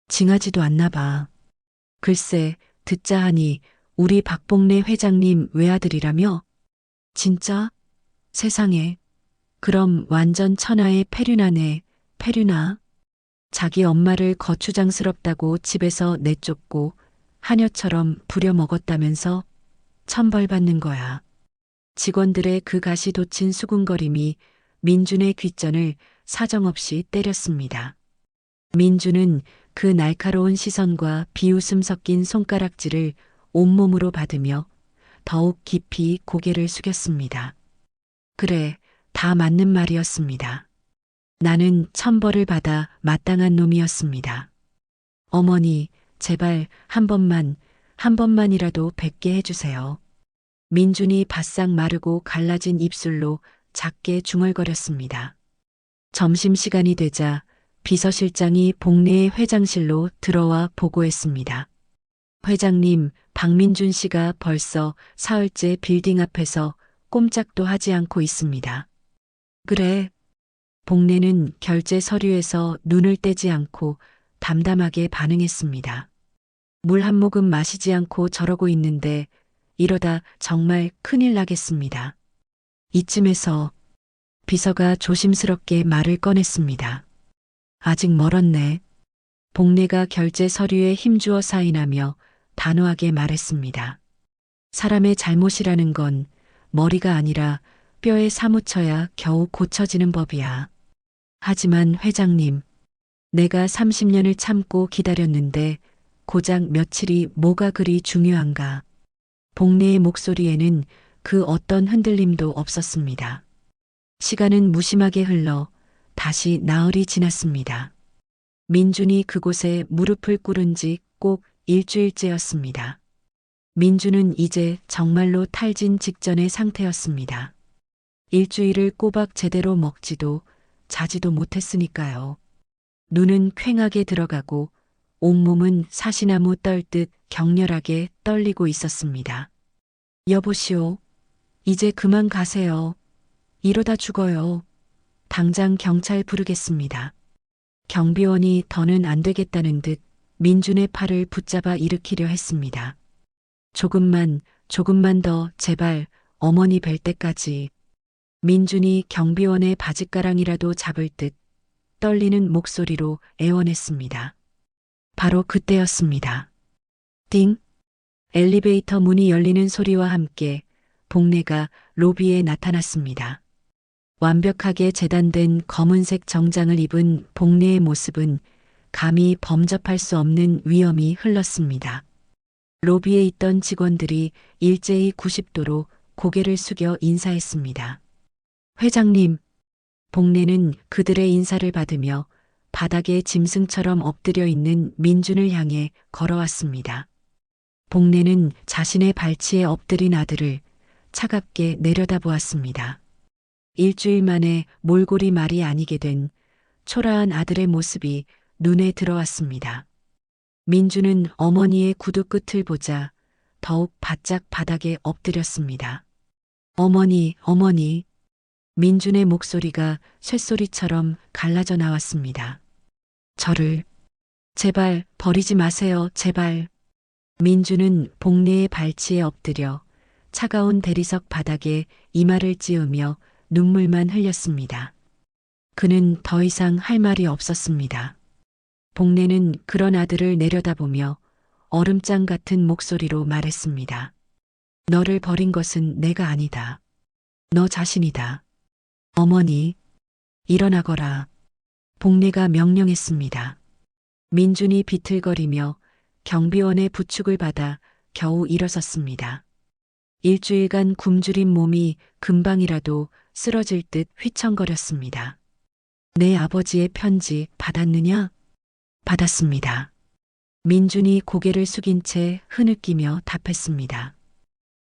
징하지도 않나 봐. 글쎄, 듣자 하니 우리 박복례 회장님 외아들이라며? 진짜? 세상에. 그럼 완전 천하의 페류나네, 페류나. 자기 엄마를 거추장스럽다고 집에서 내쫓고 하녀처럼 부려먹었다면서 천벌받는 거야. 직원들의 그 가시 돋친 수군거림이 민준의 귓전을 사정없이 때렸습니다. 민준은 그 날카로운 시선과 비웃음 섞인 손가락질을 온몸으로 받으며 더욱 깊이 고개를 숙였습니다. 그래, 다 맞는 말이었습니다. 나는 천벌을 받아 마땅한 놈이었습니다. 어머니, 제발 한 번만이라도 뵙게 해주세요. 민준이 바싹 마르고 갈라진 입술로 작게 중얼거렸습니다. 점심시간이 되자 비서실장이 복례의 회장실로 들어와 보고했습니다. 회장님, 박민준 씨가 벌써 사흘째 빌딩 앞에서 꼼짝도 하지 않고 있습니다. 그래. 복례는 결제 서류에서 눈을 떼지 않고 담담하게 반응했습니다. 물 한 모금 마시지 않고 저러고 있는데 이러다 정말 큰일 나겠습니다. 이쯤에서 비서가 조심스럽게 말을 꺼냈습니다. 아직 멀었네. 복례가 결제 서류에 힘주어 사인하며 단호하게 말했습니다. 사람의 잘못이라는 건 머리가 아니라 뼈에 사무쳐야 겨우 고쳐지는 법이야. 하지만 회장님, 내가 30년을 참고 기다렸는데 고작 며칠이 뭐가 그리 중요한가. 복례의 목소리에는 그 어떤 흔들림도 없었습니다. 시간은 무심하게 흘러 다시 나흘이 지났습니다. 민준이 그곳에 무릎을 꿇은 지 꼭 일주일째였습니다. 민준은 이제 정말로 탈진 직전의 상태였습니다. 일주일을 꼬박 제대로 먹지도 자지도 못했으니까요. 눈은 퀭하게 들어가고 온몸은 사시나무 떨듯 격렬하게 떨리고 있었습니다. 여보시오, 이제 그만 가세요. 이러다 죽어요. 당장 경찰 부르겠습니다. 경비원이 더는 안 되겠다는 듯 민준의 팔을 붙잡아 일으키려 했습니다. 조금만 더 제발 어머니 뵐 때까지. 민준이 경비원의 바짓가랑이라도 잡을 듯 떨리는 목소리로 애원했습니다. 바로 그때였습니다. 띵! 엘리베이터 문이 열리는 소리와 함께 복례가 로비에 나타났습니다. 완벽하게 재단된 검은색 정장을 입은 복례의 모습은 감히 범접할 수 없는 위엄이 흘렀습니다. 로비에 있던 직원들이 일제히 90도로 고개를 숙여 인사했습니다. 회장님, 복례는 그들의 인사를 받으며 바닥에 짐승처럼 엎드려 있는 민준을 향해 걸어왔습니다. 복례는 자신의 발치에 엎드린 아들을 차갑게 내려다보았습니다. 일주일 만에 몰골이 말이 아니게 된 초라한 아들의 모습이 눈에 들어왔습니다. 민준은 어머니의 구두 끝을 보자 더욱 바짝 바닥에 엎드렸습니다. 어머니, 어머니. 민준의 목소리가 쇳소리처럼 갈라져 나왔습니다. 저를 제발 버리지 마세요, 제발. 민준은 복례의 발치에 엎드려 차가운 대리석 바닥에 이마를 찌우며 눈물만 흘렸습니다. 그는 더 이상 할 말이 없었습니다. 복례는 그런 아들을 내려다보며 얼음장 같은 목소리로 말했습니다. 너를 버린 것은 내가 아니다. 너 자신이다. 어머니, 일어나거라. 복례가 명령했습니다. 민준이 비틀거리며 경비원의 부축을 받아 겨우 일어섰습니다. 일주일간 굶주린 몸이 금방이라도 쓰러질 듯 휘청거렸습니다. 내 아버지의 편지 받았느냐? 받았습니다. 민준이 고개를 숙인 채 흐느끼며 답했습니다.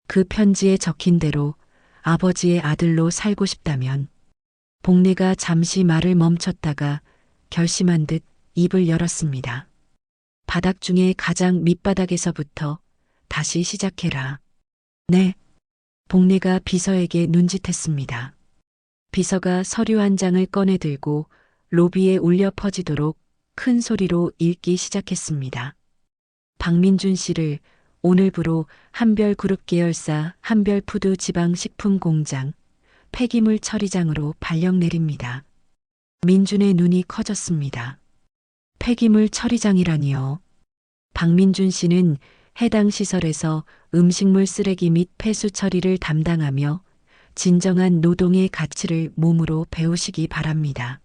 그 편지에 적힌 대로 아버지의 아들로 살고 싶다면. 복례가 잠시 말을 멈췄다가 결심한 듯 입을 열었습니다. 바닥 중에 가장 밑바닥에서부터 다시 시작해라. 네. 복례가 비서에게 눈짓했습니다. 비서가 서류 한 장을 꺼내 들고 로비에 울려 퍼지도록 큰 소리로 읽기 시작했습니다. 박민준 씨를 오늘부로 한별그룹 계열사 한별푸드 지방식품공장 폐기물 처리장으로 발령 내립니다. 민준의 눈이 커졌습니다. 폐기물 처리장이라니요. 박민준 씨는 해당 시설에서 음식물 쓰레기 및 폐수 처리를 담당하며 진정한 노동의 가치를 몸으로 배우시기 바랍니다.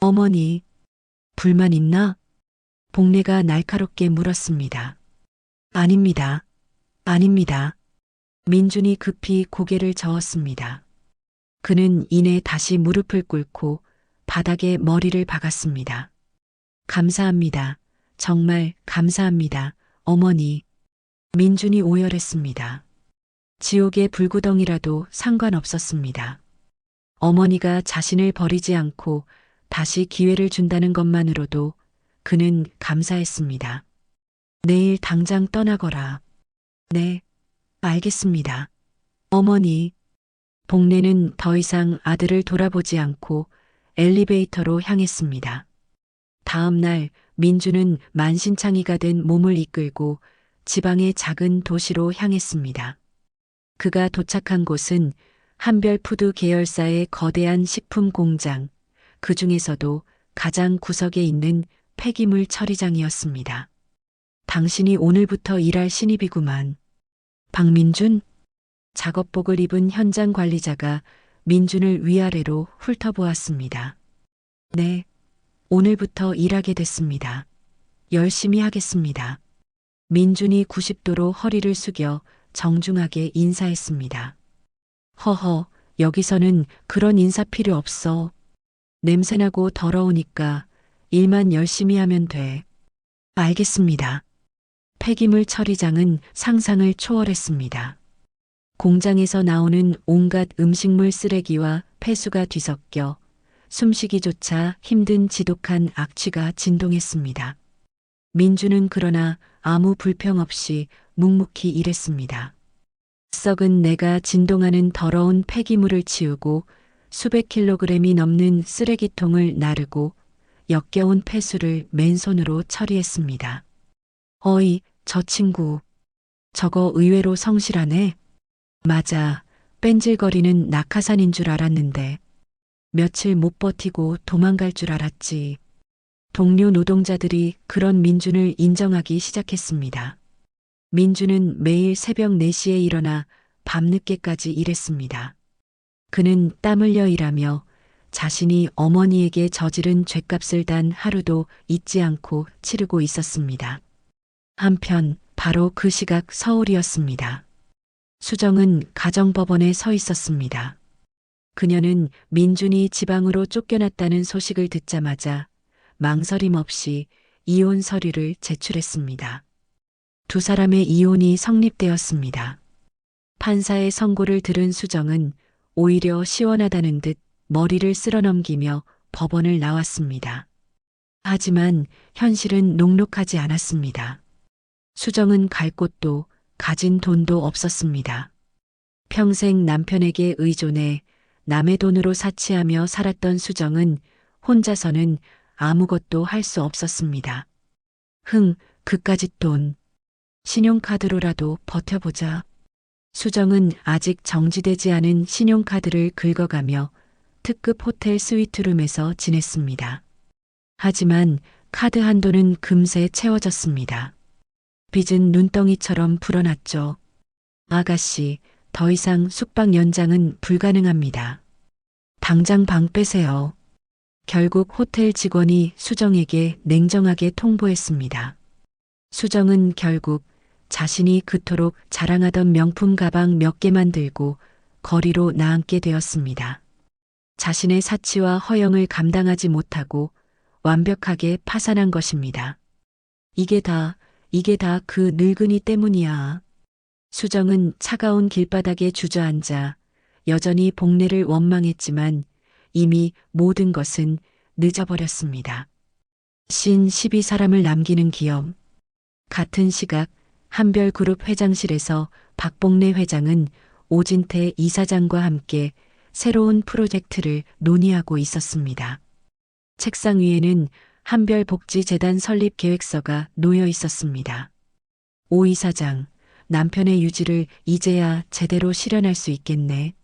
어머니, 불만 있나? 복례가 날카롭게 물었습니다. 아닙니다. 아닙니다. 민준이 급히 고개를 저었습니다. 그는 이내 다시 무릎을 꿇고 바닥에 머리를 박았습니다. 감사합니다. 정말 감사합니다. 어머니. 민준이 오열했습니다. 지옥의 불구덩이라도 상관없었습니다. 어머니가 자신을 버리지 않고 다시 기회를 준다는 것만으로도 그는 감사했습니다. 내일 당장 떠나거라. 네, 알겠습니다. 어머니. 복례는 더 이상 아들을 돌아보지 않고 엘리베이터로 향했습니다. 다음 날 민준은 만신창이가 된 몸을 이끌고 지방의 작은 도시로 향했습니다. 그가 도착한 곳은 한별푸드 계열사의 거대한 식품 공장, 그 중에서도 가장 구석에 있는 폐기물 처리장이었습니다. 당신이 오늘부터 일할 신입이구만. 박민준? 작업복을 입은 현장 관리자가 민준을 위아래로 훑어보았습니다. 네, 오늘부터 일하게 됐습니다. 열심히 하겠습니다. 민준이 90도로 허리를 숙여 정중하게 인사했습니다. 허허, 여기서는 그런 인사 필요 없어. 냄새나고 더러우니까 일만 열심히 하면 돼. 알겠습니다. 폐기물 처리장은 상상을 초월했습니다. 공장에서 나오는 온갖 음식물 쓰레기와 폐수가 뒤섞여 숨쉬기조차 힘든 지독한 악취가 진동했습니다. 민주는 그러나 아무 불평 없이 묵묵히 일했습니다. 썩은 내가 진동하는 더러운 폐기물을 치우고 수백 킬로그램이 넘는 쓰레기통을 나르고 역겨운 폐수를 맨손으로 처리했습니다. 어이, 저 친구. 저거 의외로 성실하네. 맞아. 뺀질거리는 낙하산인 줄 알았는데 며칠 못 버티고 도망갈 줄 알았지. 동료 노동자들이 그런 민준을 인정하기 시작했습니다. 민준은 매일 새벽 4시에 일어나 밤늦게까지 일했습니다. 그는 땀 흘려 일하며 자신이 어머니에게 저지른 죗값을 단 하루도 잊지 않고 치르고 있었습니다. 한편 바로 그 시각 서울이었습니다. 수정은 가정법원에 서 있었습니다. 그녀는 민준이 지방으로 쫓겨났다는 소식을 듣자마자 망설임 없이 이혼 서류를 제출했습니다. 두 사람의 이혼이 성립되었습니다. 판사의 선고를 들은 수정은 오히려 시원하다는 듯 머리를 쓸어넘기며 법원을 나왔습니다. 하지만 현실은 녹록하지 않았습니다. 수정은 갈 곳도 가진 돈도 없었습니다. 평생 남편에게 의존해 남의 돈으로 사치하며 살았던 수정은 혼자서는 아무것도 할 수 없었습니다. 그까짓 돈. 신용카드로라도 버텨보자. 수정은 아직 정지되지 않은 신용카드를 긁어가며 특급 호텔 스위트룸에서 지냈습니다. 하지만 카드 한도는 금세 채워졌습니다. 빚은 눈덩이처럼 불어났죠. 아가씨, 더 이상 숙박 연장은 불가능합니다. 당장 방 빼세요. 결국 호텔 직원이 수정에게 냉정하게 통보했습니다. 수정은 결국 자신이 그토록 자랑하던 명품 가방 몇 개만 들고 거리로 나앉게 되었습니다. 자신의 사치와 허영을 감당하지 못하고 완벽하게 파산한 것입니다. 이게 다 그 늙은이 때문이야. 수정은 차가운 길바닥에 주저앉아 여전히 복례를 원망했지만 이미 모든 것은 늦어버렸습니다. 12사람을 남기는 기업. 같은 시각 한별그룹 회장실에서 박복례 회장은 오진태 이사장과 함께 새로운 프로젝트를 논의하고 있었습니다. 책상 위에는 한별복지재단 설립 계획서가 놓여 있었습니다. 오 이사장, 남편의 유지를 이제야 제대로 실현할 수 있겠네.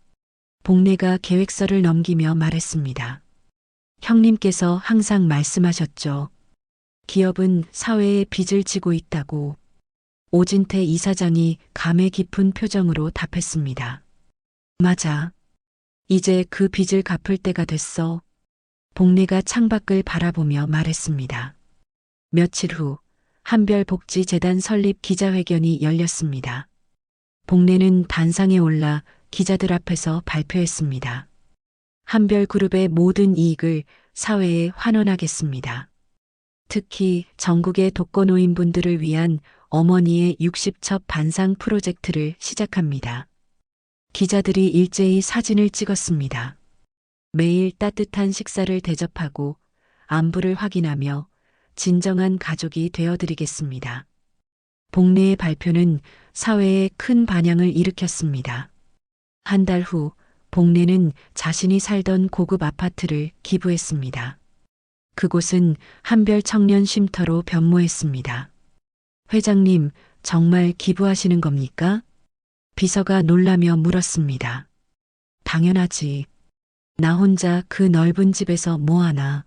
복례가 계획서를 넘기며 말했습니다. 형님께서 항상 말씀하셨죠. 기업은 사회에 빚을 지고 있다고. 오진태 이사장이 감회 깊은 표정으로 답했습니다. 맞아. 이제 그 빚을 갚을 때가 됐어. 복례가 창밖을 바라보며 말했습니다. 며칠 후 한별복지재단 설립 기자회견이 열렸습니다. 복례는 단상에 올라 기자들 앞에서 발표했습니다. 한별그룹의 모든 이익을 사회에 환원하겠습니다. 특히 전국의 독거노인분들을 위한 어머니의 60첩 반상 프로젝트를 시작합니다. 기자들이 일제히 사진을 찍었습니다. 매일 따뜻한 식사를 대접하고 안부를 확인하며 진정한 가족이 되어드리겠습니다. 복례의 발표는 사회에 큰 반향을 일으켰습니다. 한 달 후 복례는 자신이 살던 고급 아파트를 기부했습니다. 그곳은 한별 청년 쉼터로 변모했습니다. 회장님, 정말 기부하시는 겁니까? 비서가 놀라며 물었습니다. 당연하지. 나 혼자 그 넓은 집에서 뭐하나.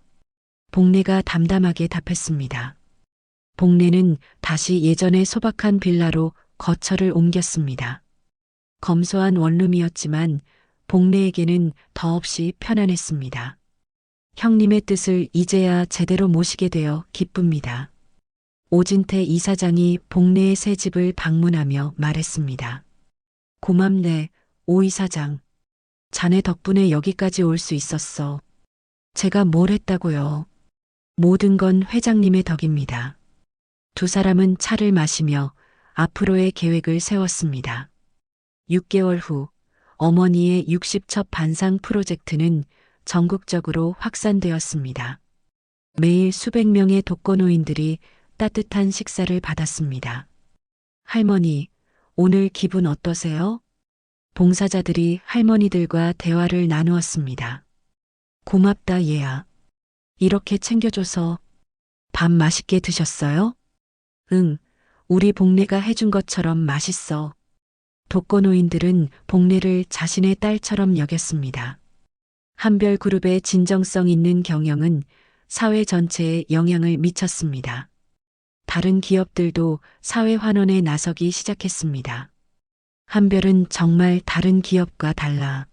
복례가 담담하게 답했습니다. 복례는 다시 예전의 소박한 빌라로 거처를 옮겼습니다. 검소한 원룸이었지만 복례에게는 더없이 편안했습니다. 형님의 뜻을 이제야 제대로 모시게 되어 기쁩니다. 오진태 이사장이 복내의 새 집을 방문하며 말했습니다. 고맙네, 오 이사장. 자네 덕분에 여기까지 올 수 있었어. 제가 뭘 했다고요? 모든 건 회장님의 덕입니다. 두 사람은 차를 마시며 앞으로의 계획을 세웠습니다. 6개월 후 어머니의 60첩 반상 프로젝트는 전국적으로 확산되었습니다. 매일 수백 명의 독거노인들이 따뜻한 식사를 받았습니다. 할머니, 오늘 기분 어떠세요? 봉사자들이 할머니들과 대화를 나누었습니다. 고맙다, 얘야. 이렇게 챙겨줘서 밥 맛있게 드셨어요? 응, 우리 복내가 해준 것처럼 맛있어. 독거노인들은 복내를 자신의 딸처럼 여겼습니다. 한별그룹의 진정성 있는 경영은 사회 전체에 영향을 미쳤습니다. 다른 기업들도 사회 환원에 나서기 시작했습니다. 한별은 정말 다른 기업과 달라.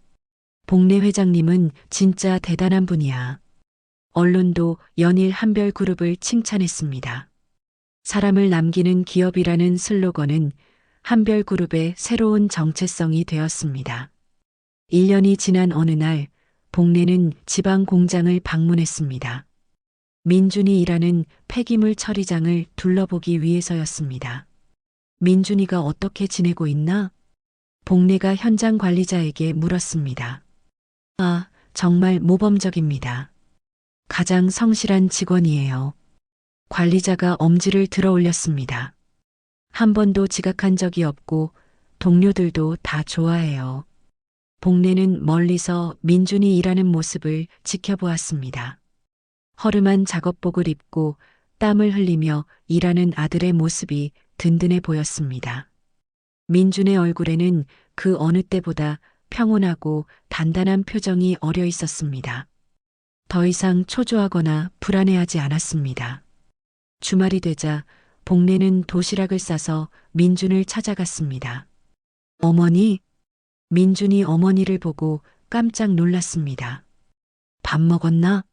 복내 회장님은 진짜 대단한 분이야. 언론도 연일 한별그룹을 칭찬했습니다. 사람을 남기는 기업이라는 슬로건은 한별그룹의 새로운 정체성이 되었습니다. 1년이 지난 어느 날 복내는 지방 공장을 방문했습니다. 민준이 일하는 폐기물 처리장을 둘러보기 위해서였습니다. 민준이가 어떻게 지내고 있나? 복내가 현장 관리자에게 물었습니다. 아, 정말 모범적입니다. 가장 성실한 직원이에요. 관리자가 엄지를 들어 올렸습니다. 한 번도 지각한 적이 없고 동료들도 다 좋아해요. 복내는 멀리서 민준이 일하는 모습을 지켜보았습니다. 허름한 작업복을 입고 땀을 흘리며 일하는 아들의 모습이 든든해 보였습니다. 민준의 얼굴에는 그 어느 때보다 평온하고 단단한 표정이 어려 있었습니다. 더 이상 초조하거나 불안해하지 않았습니다. 주말이 되자 복내는 도시락을 싸서 민준을 찾아갔습니다. 어머니? 민준이 어머니를 보고 깜짝 놀랐습니다. 밥 먹었나?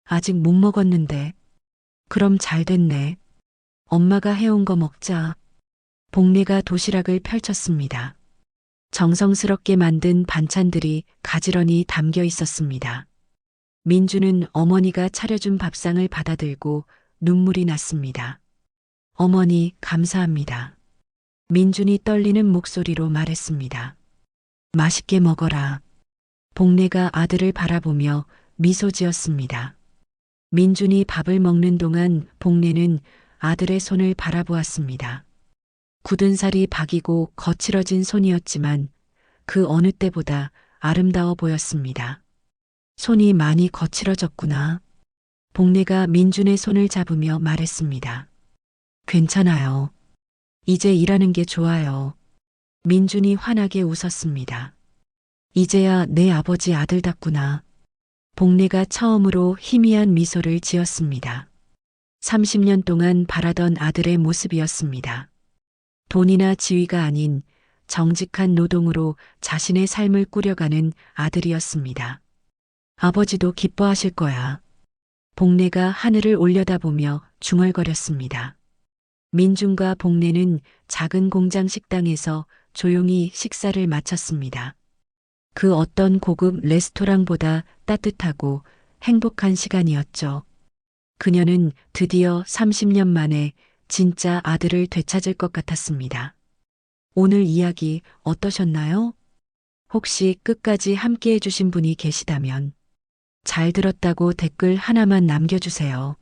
아직 못 먹었는데. 그럼 잘 됐네. 엄마가 해온 거 먹자. 복내가 도시락을 펼쳤습니다. 정성스럽게 만든 반찬들이 가지런히 담겨 있었습니다. 민주는 어머니가 차려준 밥상을 받아들고 눈물이 났습니다. 어머니, 감사합니다. 민준이 떨리는 목소리로 말했습니다. 맛있게 먹어라. 복내가 아들을 바라보며 미소 지었습니다. 민준이 밥을 먹는 동안 복내는 아들의 손을 바라보았습니다. 굳은 살이 박이고 거칠어진 손이었지만 그 어느 때보다 아름다워 보였습니다. 손이 많이 거칠어졌구나. 복내가 민준의 손을 잡으며 말했습니다. 괜찮아요. 이제 일하는 게 좋아요. 민준이 환하게 웃었습니다. 이제야 내 아버지 아들답구나. 복내가 처음으로 희미한 미소를 지었습니다. 30년 동안 바라던 아들의 모습이었습니다. 돈이나 지위가 아닌 정직한 노동으로 자신의 삶을 꾸려가는 아들이었습니다. 아버지도 기뻐하실 거야. 복내가 하늘을 올려다보며 중얼거렸습니다. 민준과 복내는 작은 공장 식당에서 조용히 식사를 마쳤습니다. 그 어떤 고급 레스토랑보다 따뜻하고 행복한 시간이었죠. 그녀는 드디어 30년 만에 진짜 아들을 되찾을 것 같았습니다. 오늘 이야기 어떠셨나요? 혹시 끝까지 함께 해주신 분이 계시다면 잘 들었다고 댓글 하나만 남겨주세요.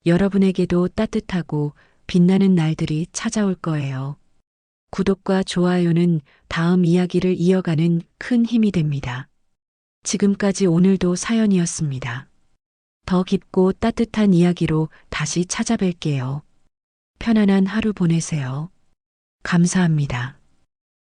여러분에게도 따뜻하고 빛나는 날들이 찾아올 거예요. 구독과 좋아요는 다음 이야기를 이어가는 큰 힘이 됩니다. 지금까지 오늘도 사연이었습니다. 더 깊고 따뜻한 이야기로 다시 찾아뵐게요. 편안한 하루 보내세요. 감사합니다.